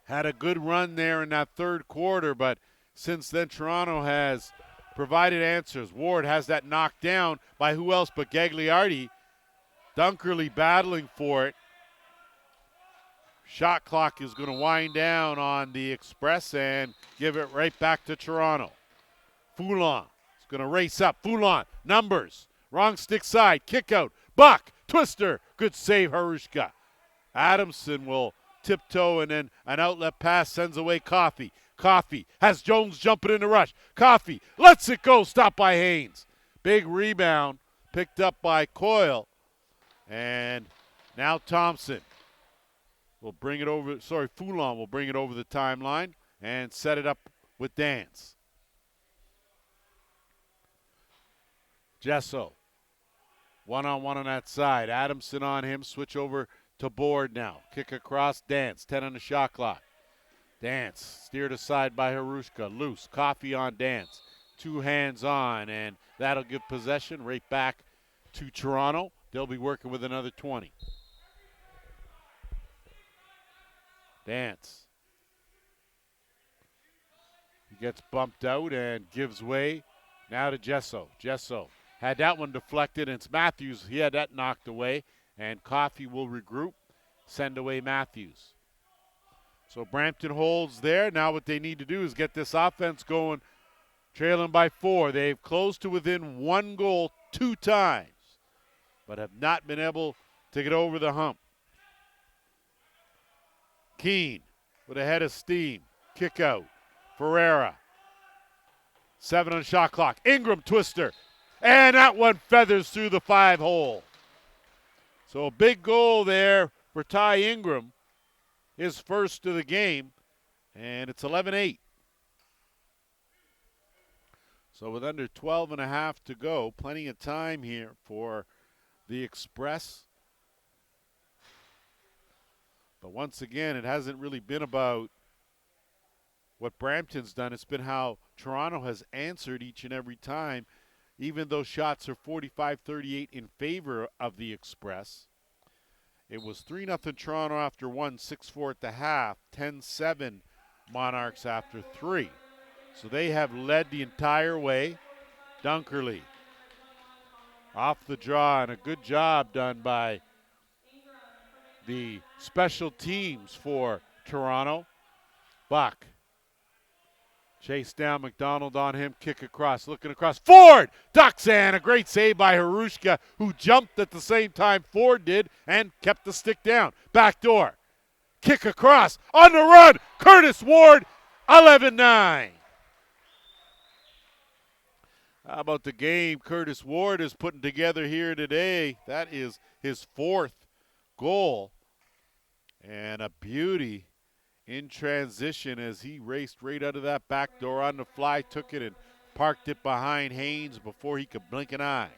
Had a good run there in that third quarter, but since then Toronto has provided answers. Ward has that knocked down by who else but Gagliardi. Dunkerley battling for it. Shot clock is going to wind down on the Express and give it right back to Toronto. Foulon is going to race up. Foulon, numbers. Wrong stick side, kick out. Buck, twister, good save, Harushka. Adamson will tiptoe, and then an outlet pass sends away Coffey. Coffey has Jones jumping in the rush. Coffey lets it go, stopped by Haynes. Big rebound, picked up by Coyle. And now Thompson will bring it over, Foulon will bring it over the timeline and set it up with Dance. Gesso, one-on-one on that side. Adamson on him, switch over to Board now. Kick across, Dance, 10 on the shot clock. Dance, steered aside by Harushka, loose, Coffey on Dance. Two hands on, and that'll give possession right back to Toronto. They'll be working with another 20. Dance. He gets bumped out and gives way now to Gesso. Gesso had that one deflected, and it's Matthews. He had that knocked away, and Coffey will regroup, send away Matthews. So Brampton holds there. Now what they need to do is get this offense going, trailing by 4. They've closed to within 1 goal 2 times, but have not been able to get over the hump. Keene with a head of steam. Kick out. Ferreira. 7 on the shot clock. Ingram twister. And that one feathers through the 5 hole. So a big goal there for Ty Ingram. His first of the game. And it's 11-8. So with under 12 and a half to go, plenty of time here for the Express. But once again, it hasn't really been about what Brampton's done. It's been how Toronto has answered each and every time, even though shots are 45-38 in favor of the Express. It was 3-0 Toronto after 1, 6-4 at the half, 10-7 Monarchs after 3. So they have led the entire way. Dunkerley off the draw, and a good job done by the special teams for Toronto. Buck. Chase down, McDonald on him, kick across, looking across. Ford ducks, and a great save by Harushka, who jumped at the same time Ford did and kept the stick down. Back door. Kick across, on the run, Curtis Ward, 11-9. How about the game Curtis Ward is putting together here today? That is his 4th goal. And a beauty in transition as he raced right out of that back door on the fly, took it and parked it behind Haynes before he could blink an eye.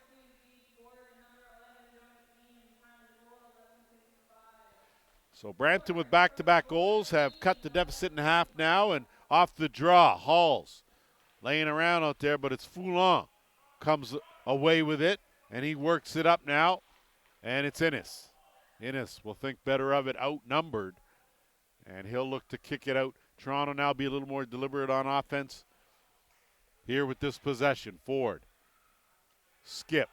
So Brampton with back-to-back goals have cut the deficit in half now, and off the draw, Halls laying around out there, but it's Foulon comes away with it, and he works it up now, and it's Innes. Innes will think better of it, outnumbered, and he'll look to kick it out. Toronto now be a little more deliberate on offense here with this possession. Ford. Skip.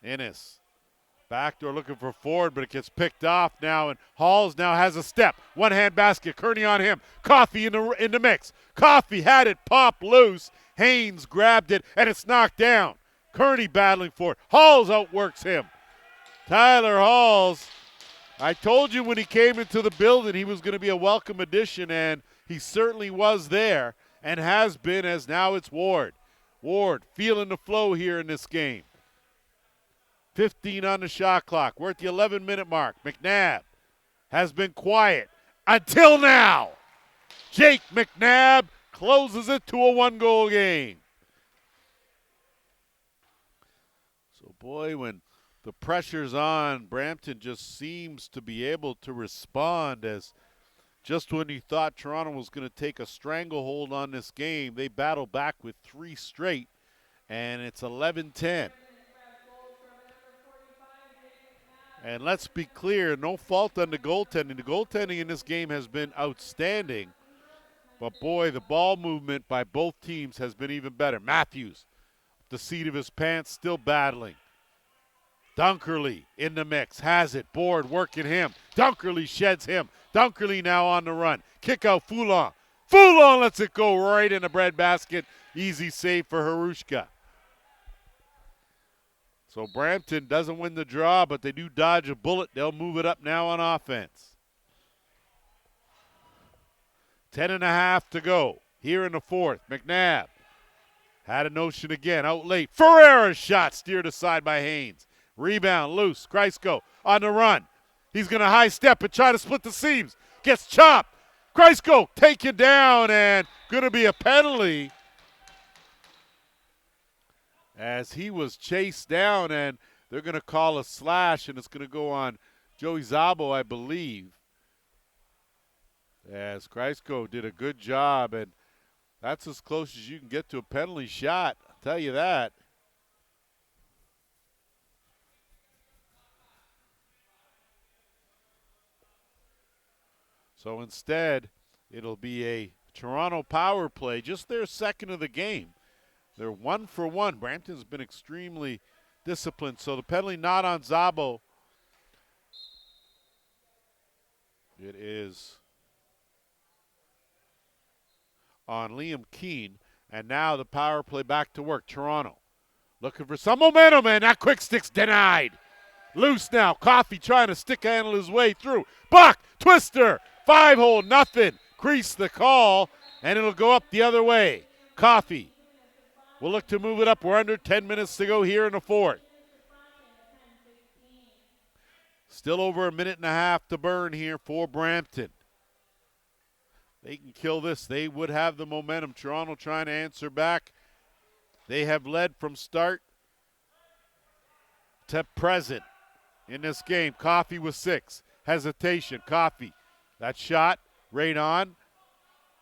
Innes. Backdoor looking for Ford, but it gets picked off now, and Halls now has a step. One-hand basket. Kearney on him. Coffey in the mix. Coffey had it pop loose. Haynes grabbed it, and it's knocked down. Kearney battling for it. Halls outworks him. Tyler Halls I told you when he came into the building he was going to be a welcome addition, and he certainly was there and has been, as now it's Ward. Ward feeling the flow here in this game. 15 on the shot clock. We're at the 11-minute mark. McNabb has been quiet until now. Jake McNabb closes it to a one-goal game. So, boy, when the pressure's on, Brampton just seems to be able to respond, as just when you thought Toronto was going to take a stranglehold on this game, they battle back with 3 straight, and it's 11-10. And let's be clear, no fault on the goaltending. The goaltending in this game has been outstanding. But, boy, the ball movement by both teams has been even better. Matthews, the seat of his pants, still battling. Dunkerley in the mix, has it. Board working him. Dunkerley sheds him. Dunkerley now on the run. Kick out Foulon. Foulon lets it go right in the breadbasket. Easy save for Harushka. So Brampton doesn't win the draw, but they do dodge a bullet. They'll move it up now on offense. 10.5 to go here in the fourth. McNabb had a notion again, out late. Ferreira's shot steered aside by Haynes. Rebound loose. Kreisco on the run. He's going to high step and try to split the seams. Gets chopped. Kreisco taken down, and going to be a penalty as he was chased down, and they're going to call a slash, and it's going to go on Joey Szabo, I believe. As Kreisco did a good job, and that's as close as you can get to a penalty shot, I'll tell you that. So instead, it'll be a Toronto power play, just their second of the game. They're 1 for 1. Brampton's been extremely disciplined, so the penalty not on Szabo. It is on Liam Keane, and now the power play back to work. Toronto looking for some momentum, and that quick stick's denied. Loose now. Coffey trying to stick handle his way through. Buck, twister, 5-hole, nothing. Crease the call, and it'll go up the other way. Coffey will look to move it up. We're under 10 minutes to go here in the fourth. Still over a minute and a half to burn here for Brampton. They can kill this. They would have the momentum. Toronto trying to answer back. They have led from start to present in this game. Coffey with 6. Hesitation. Coffey. That shot right on.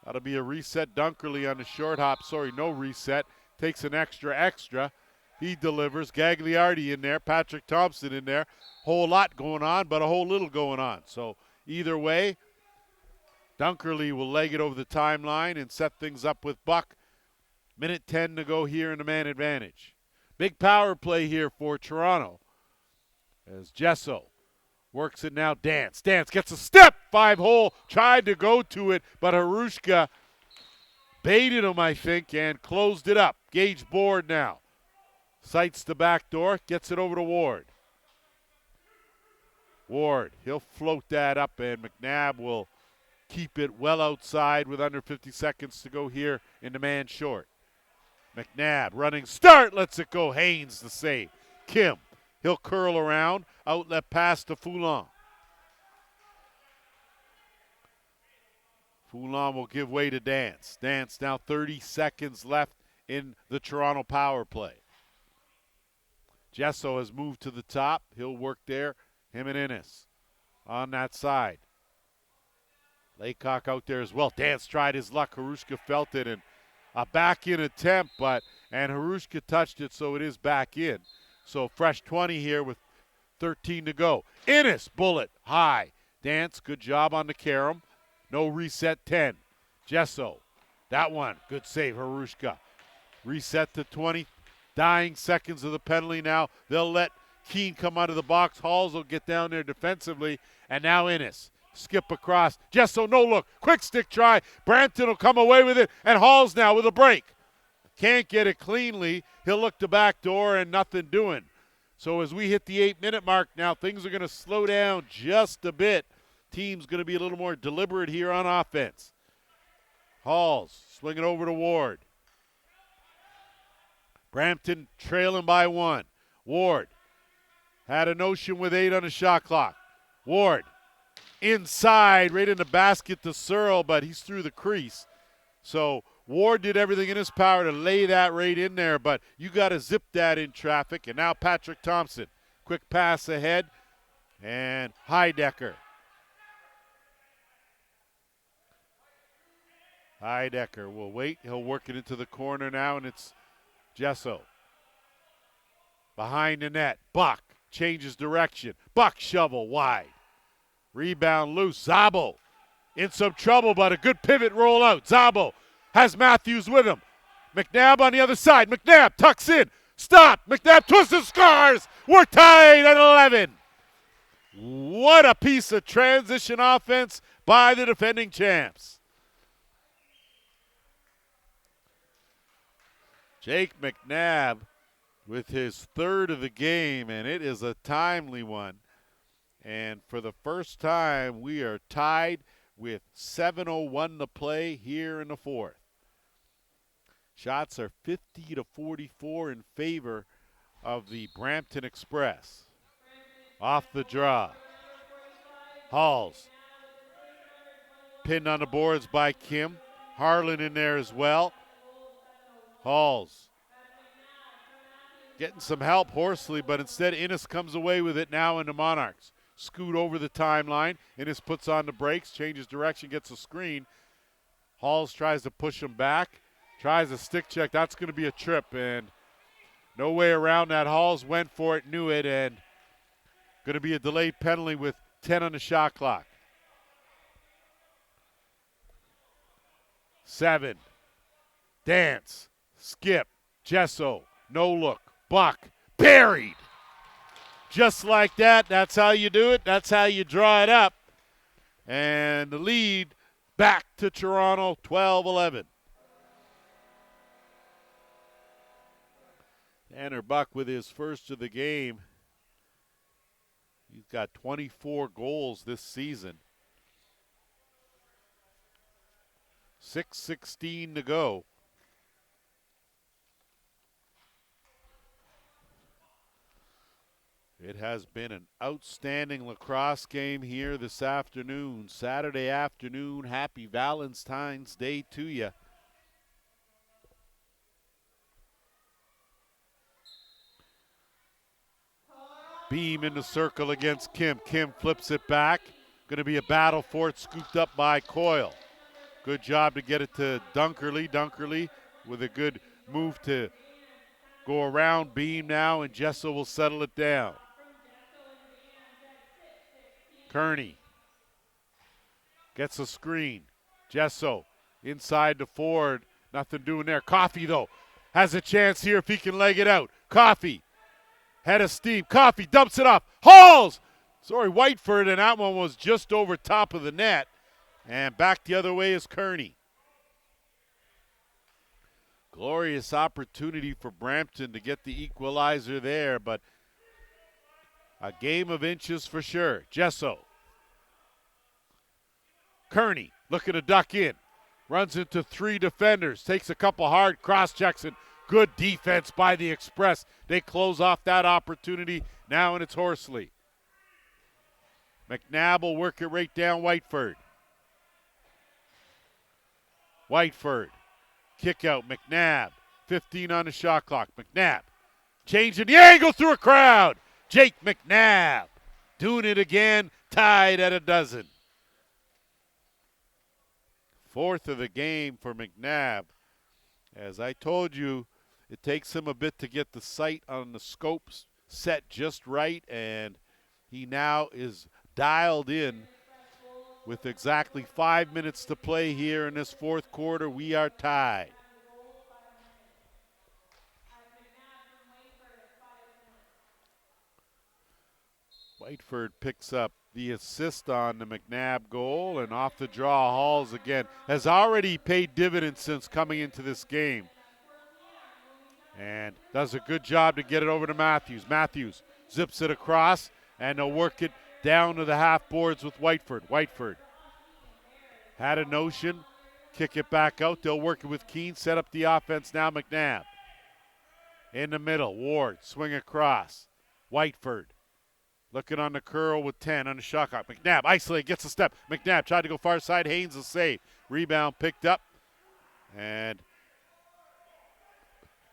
That'll be a reset. Dunkerley on the short hop. Sorry, no reset. Takes an extra. He delivers. Gagliardi in there. Patrick Thompson in there. Whole lot going on, but a whole little going on. So either way, Dunkerley will leg it over the timeline and set things up with Buck. Minute 10 to go here in the man advantage. Big power play here for Toronto as Gesso works it now. Dance gets a step. 5-hole. Tried to go to it, but Harushka baited him, I think, and closed it up. Gage Board now. Sights the back door. Gets it over to Ward. Ward, he'll float that up, and McNabb will keep it well outside with under 50 seconds to go here in the man short. McNabb running start, lets it go. Haynes the save. Kim, he'll curl around. Outlet pass to Foulon. Foulon will give way to Dance. Dance now 30 seconds left in the Toronto power play. Gesso has moved to the top. He'll work there. Him and Innes on that side. Laycock out there as well. Dance tried his luck. Harushka felt it, and a back-in attempt, and Harushka touched it, so it is back in. So fresh 20 here with 13 to go. Innes, bullet, high. Dance, good job on the carom. No reset, 10. Gesso, that one, good save, Harushka. Reset to 20. Dying seconds of the penalty now. They'll let Keane come out of the box. Halls will get down there defensively. And now Innes. Skip across. Gesso, no look. Quick stick try. Brampton will come away with it. And Halls now with a break. Can't get it cleanly. He'll look the back door and nothing doing. So as we hit the 8-minute mark now, things are going to slow down just a bit. Team's going to be a little more deliberate here on offense. Halls swinging over to Ward. Brampton trailing by 1. Ward had a notion with 8 on the shot clock. Ward inside, right in the basket to Searle, but he's through the crease. So Ward did everything in his power to lay that right in there, but you got to zip that in traffic. And now Patrick Thompson, quick pass ahead, and Heidecker. Heidecker will wait. He'll work it into the corner now, and it's Jesso. Behind the net, Buck changes direction. Buck shovel wide. Rebound loose. Szabo in some trouble, but a good pivot roll out. Szabo has Matthews with him. McNabb on the other side. McNabb tucks in. Stop. McNabb twists and scores. We're tied at 11. What a piece of transition offense by the defending champs. Jake McNabb with his third of the game, and it is a timely one. And for the first time, we are tied with 7:01 to play here in the fourth. Shots are 50-44 in favor of the Brampton Express. Off the draw. Halls. Pinned on the boards by Kim. Harlan in there as well. Halls. Getting some help, Horsley, but instead Innes comes away with it now in the Monarchs. Scoot over the timeline. Innes puts on the brakes, changes direction, gets a screen. Halls tries to push him back, tries a stick check. That's going to be a trip, and no way around that. Halls went for it, knew it, and going to be a delayed penalty with 10 on the shot clock. 7. Dance. Skip. Jesso. No look. Buck. Buried. Just like that. That's how you do it. That's how you draw it up. And the lead back to Toronto, 12-11. Tanner Buck with his first of the game. He's got 24 goals this season. 6:16 to go. It has been an outstanding lacrosse game here this afternoon, Saturday afternoon. Happy Valentine's Day to you. Beam in the circle against Kim. Kim flips it back. Going to be a battle for it, scooped up by Coyle. Good job to get it to Dunkerley. Dunkerley with a good move to go around Beam now, and Jesso will settle it down. Kearney gets a screen. Jesso inside to Ford. Nothing doing there. Coffey, though, has a chance here if he can leg it out. Coffey, head of steam. Coffey dumps it off. Halls! Sorry, Whiteford, and that one was just over top of the net. And back the other way is Kearney. Glorious opportunity for Brampton to get the equalizer there, but a game of inches for sure. Jesso. Kearney looking to duck in. Runs into 3 defenders. Takes a couple hard cross-checks, and good defense by the Express. They close off that opportunity. Now, and it's Horsley. McNabb will work it right down Whiteford. Whiteford. Kick out. McNabb. 15 on the shot clock. McNabb changing the angle through a crowd. Jake McNabb doing it again. Tied at 12. Fourth of the game for McNabb. As I told you, it takes him a bit to get the sight on the scopes set just right, and he now is dialed in with exactly 5 minutes to play here in this fourth quarter. We are tied. Whiteford picks up the assist on the McNabb goal, and off the draw, Halls again has already paid dividends since coming into this game. and does a good job to get it over to Matthews. Matthews zips it across, and they'll work it down to the half boards with Whiteford. Whiteford had a notion, kick it back out. They'll work it with Keene, set up the offense now. McNabb in the middle. Ward, swing across. Whiteford looking on the curl with 10 on the shot clock. McNabb isolated, gets a step. McNabb tried to go far side. Haynes will save. Rebound picked up. And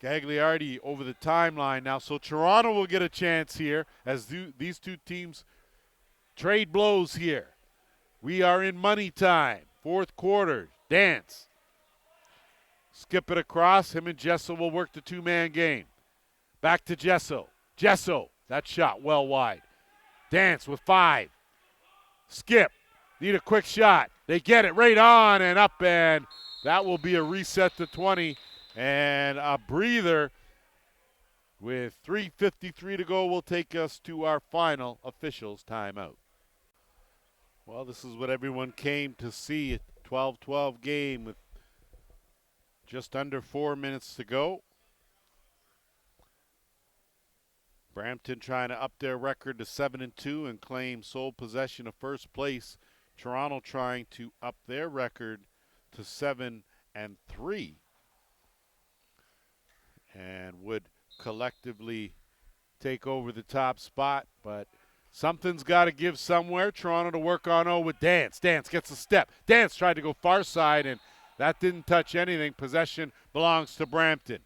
Gagliardi over the timeline now. So Toronto will get a chance here as these two teams trade blows here. We are in money time. Fourth quarter. Dance. Skip it across. Him and Gesso will work the two-man game. Back to Gesso. Gesso. That shot well wide. Dance with 5. Skip. Need a quick shot. They get it right on and up, and that will be a reset to 20 and a breather. With 3:53 to go, will take us to our final officials timeout. Well, this is what everyone came to see. A 12-12 game with just under 4 minutes to go. Brampton trying to up their record to 7-2 and claim sole possession of first place. Toronto trying to up their record to 7-3 and would collectively take over the top spot, but something's got to give somewhere. Toronto to work on with Dance. Dance gets a step. Dance tried to go far side, and that didn't touch anything. Possession belongs to Brampton.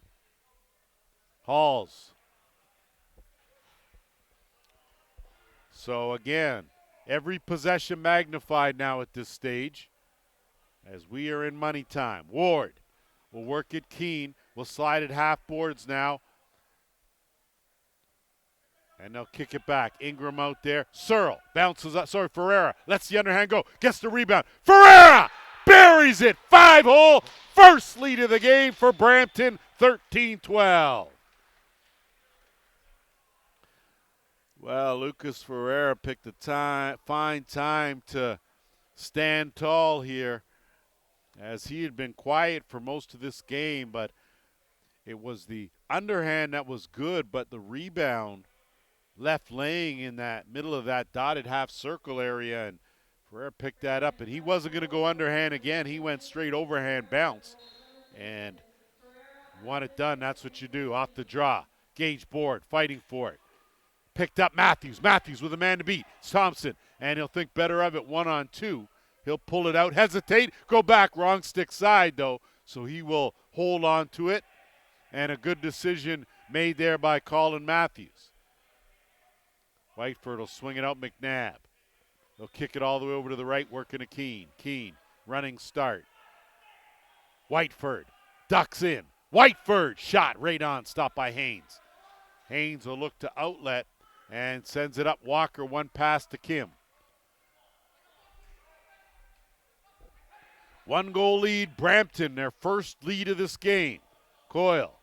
Halls. So again, every possession magnified now at this stage as we are in money time. Ward will work it. Keene will slide it half boards now. And they'll kick it back. Ingram out there. Searle bounces up. Ferreira lets the underhand go. Gets the rebound. Ferreira buries it. 5-hole. First lead of the game for Brampton. 13-12. Well, Lucas Ferreira picked a fine time to stand tall here as he had been quiet for most of this game, but it was the underhand that was good, but the rebound left laying in that middle of that dotted half circle area, and Ferreira picked that up, and he wasn't going to go underhand again. He went straight overhand bounce and want it done. That's what you do off the draw. Gage board, fighting for it. Picked up Matthews. Matthews with a man to beat. Thompson, and he'll think better of it 1-on-2. He'll pull it out, hesitate, go back, wrong stick side though, so he will hold on to it. And a good decision made there by Colin Matthews. Whiteford will swing it out. McNabb. They'll kick it all the way over to the right, working to Keene. Keene, running start. Whiteford ducks in. Whiteford, shot right on, stopped by Haynes. Haynes will look to outlet and sends it up. Walker, one pass to Kim. 1-goal lead, Brampton, their first lead of this game. Coyle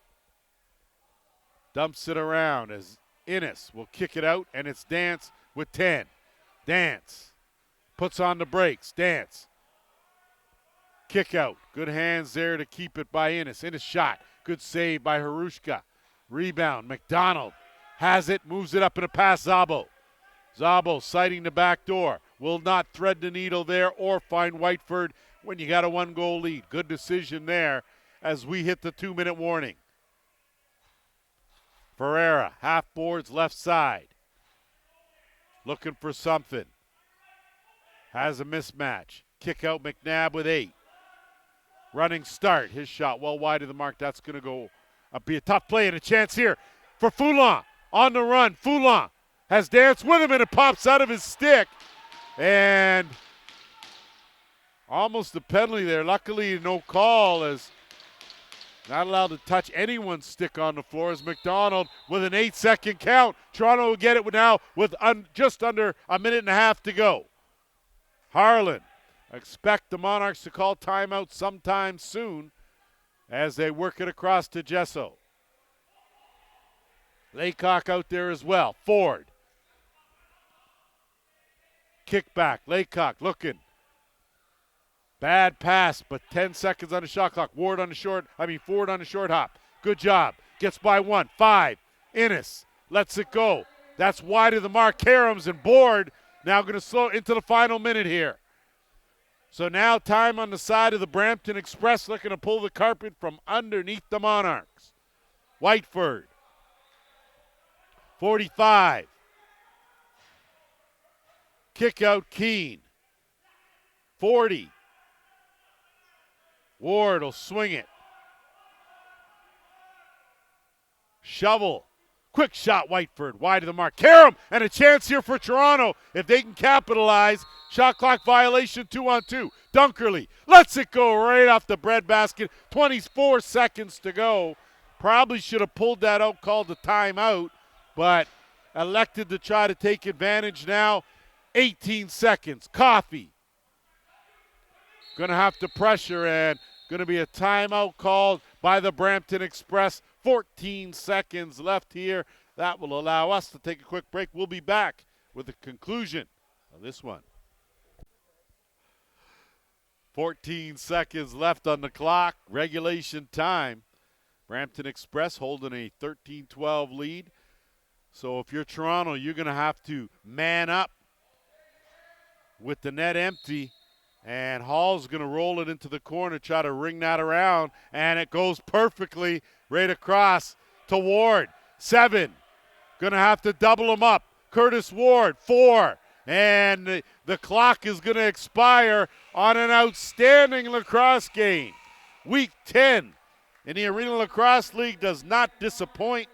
dumps it around as Innes will kick it out, and it's Dance with 10. Dance puts on the brakes. Dance. Kick out. Good hands there to keep it by Innes. Innes shot. Good save by Harushka. Rebound. McDonald has it, moves it up in a pass. Zabo. Zabo sighting the back door. Will not thread the needle there or find Whiteford when you got a 1-goal lead. Good decision there as we hit the 2-minute warning. Ferreira, half boards left side. Looking for something. Has a mismatch. Kick out McNabb with 8. Running start. His shot well wide of the mark. That's going to go be a tough play and a chance here for Foulon. On the run. Foulon has Dance with him and it pops out of his stick. And almost a penalty there. Luckily, no call as not allowed to touch anyone's stick on the floor as McDonald with an 8-second count. Toronto will get it now with just under a minute and a half to go. Harlan, expect the Monarchs to call timeout sometime soon as they work it across to Gesso. Laycock out there as well. Ford. Kick back. Laycock looking. Bad pass, but 10 seconds on the shot clock. Ford on the short hop. Good job. gets by 1. 5. Innes lets it go. That's wide of the mark. Karams and Board now going to slow into the final minute here. So now time on the side of the Brampton Express, looking to pull the carpet from underneath the Monarchs. Whiteford. 45. Kick out Keene. 40. Ward will swing it. Shovel. Quick shot, Whiteford, wide of the mark. Karam, and a chance here for Toronto if they can capitalize. Shot clock violation, 2-on-2. Dunkerley lets it go right off the breadbasket. 24 seconds to go. Probably should have pulled that out, called a timeout, but elected to try to take advantage now. 18 seconds. Coffey going to have to pressure, and going to be a timeout called by the Brampton Express. 14 seconds left here. That will allow us to take a quick break. We'll be back with the conclusion of this one. 14 seconds left on the clock. Regulation time. Brampton Express holding a 13-12 lead. So if you're Toronto, you're going to have to man up with the net empty. And Hall's going to roll it into the corner, try to ring that around, and it goes perfectly right across to Ward. 7. Going to have to double him up. Curtis Ward, 4. And the clock is going to expire on an outstanding lacrosse game. Week 10 in the Arena Lacrosse League does not disappoint.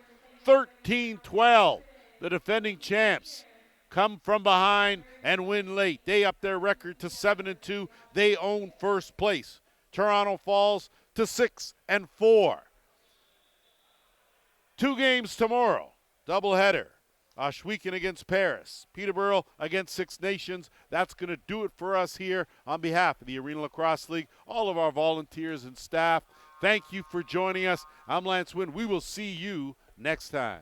13-12, the defending champs come from behind and win late. They up their record to 7-2. They own first place. Toronto falls to 6-4. 2 games tomorrow. Doubleheader. Ohsweken against Paris. Peterborough against Six Nations. That's going to do it for us here on behalf of the Arena Lacrosse League. All of our volunteers and staff, thank you for joining us. I'm Lance Wynn. We will see you next time.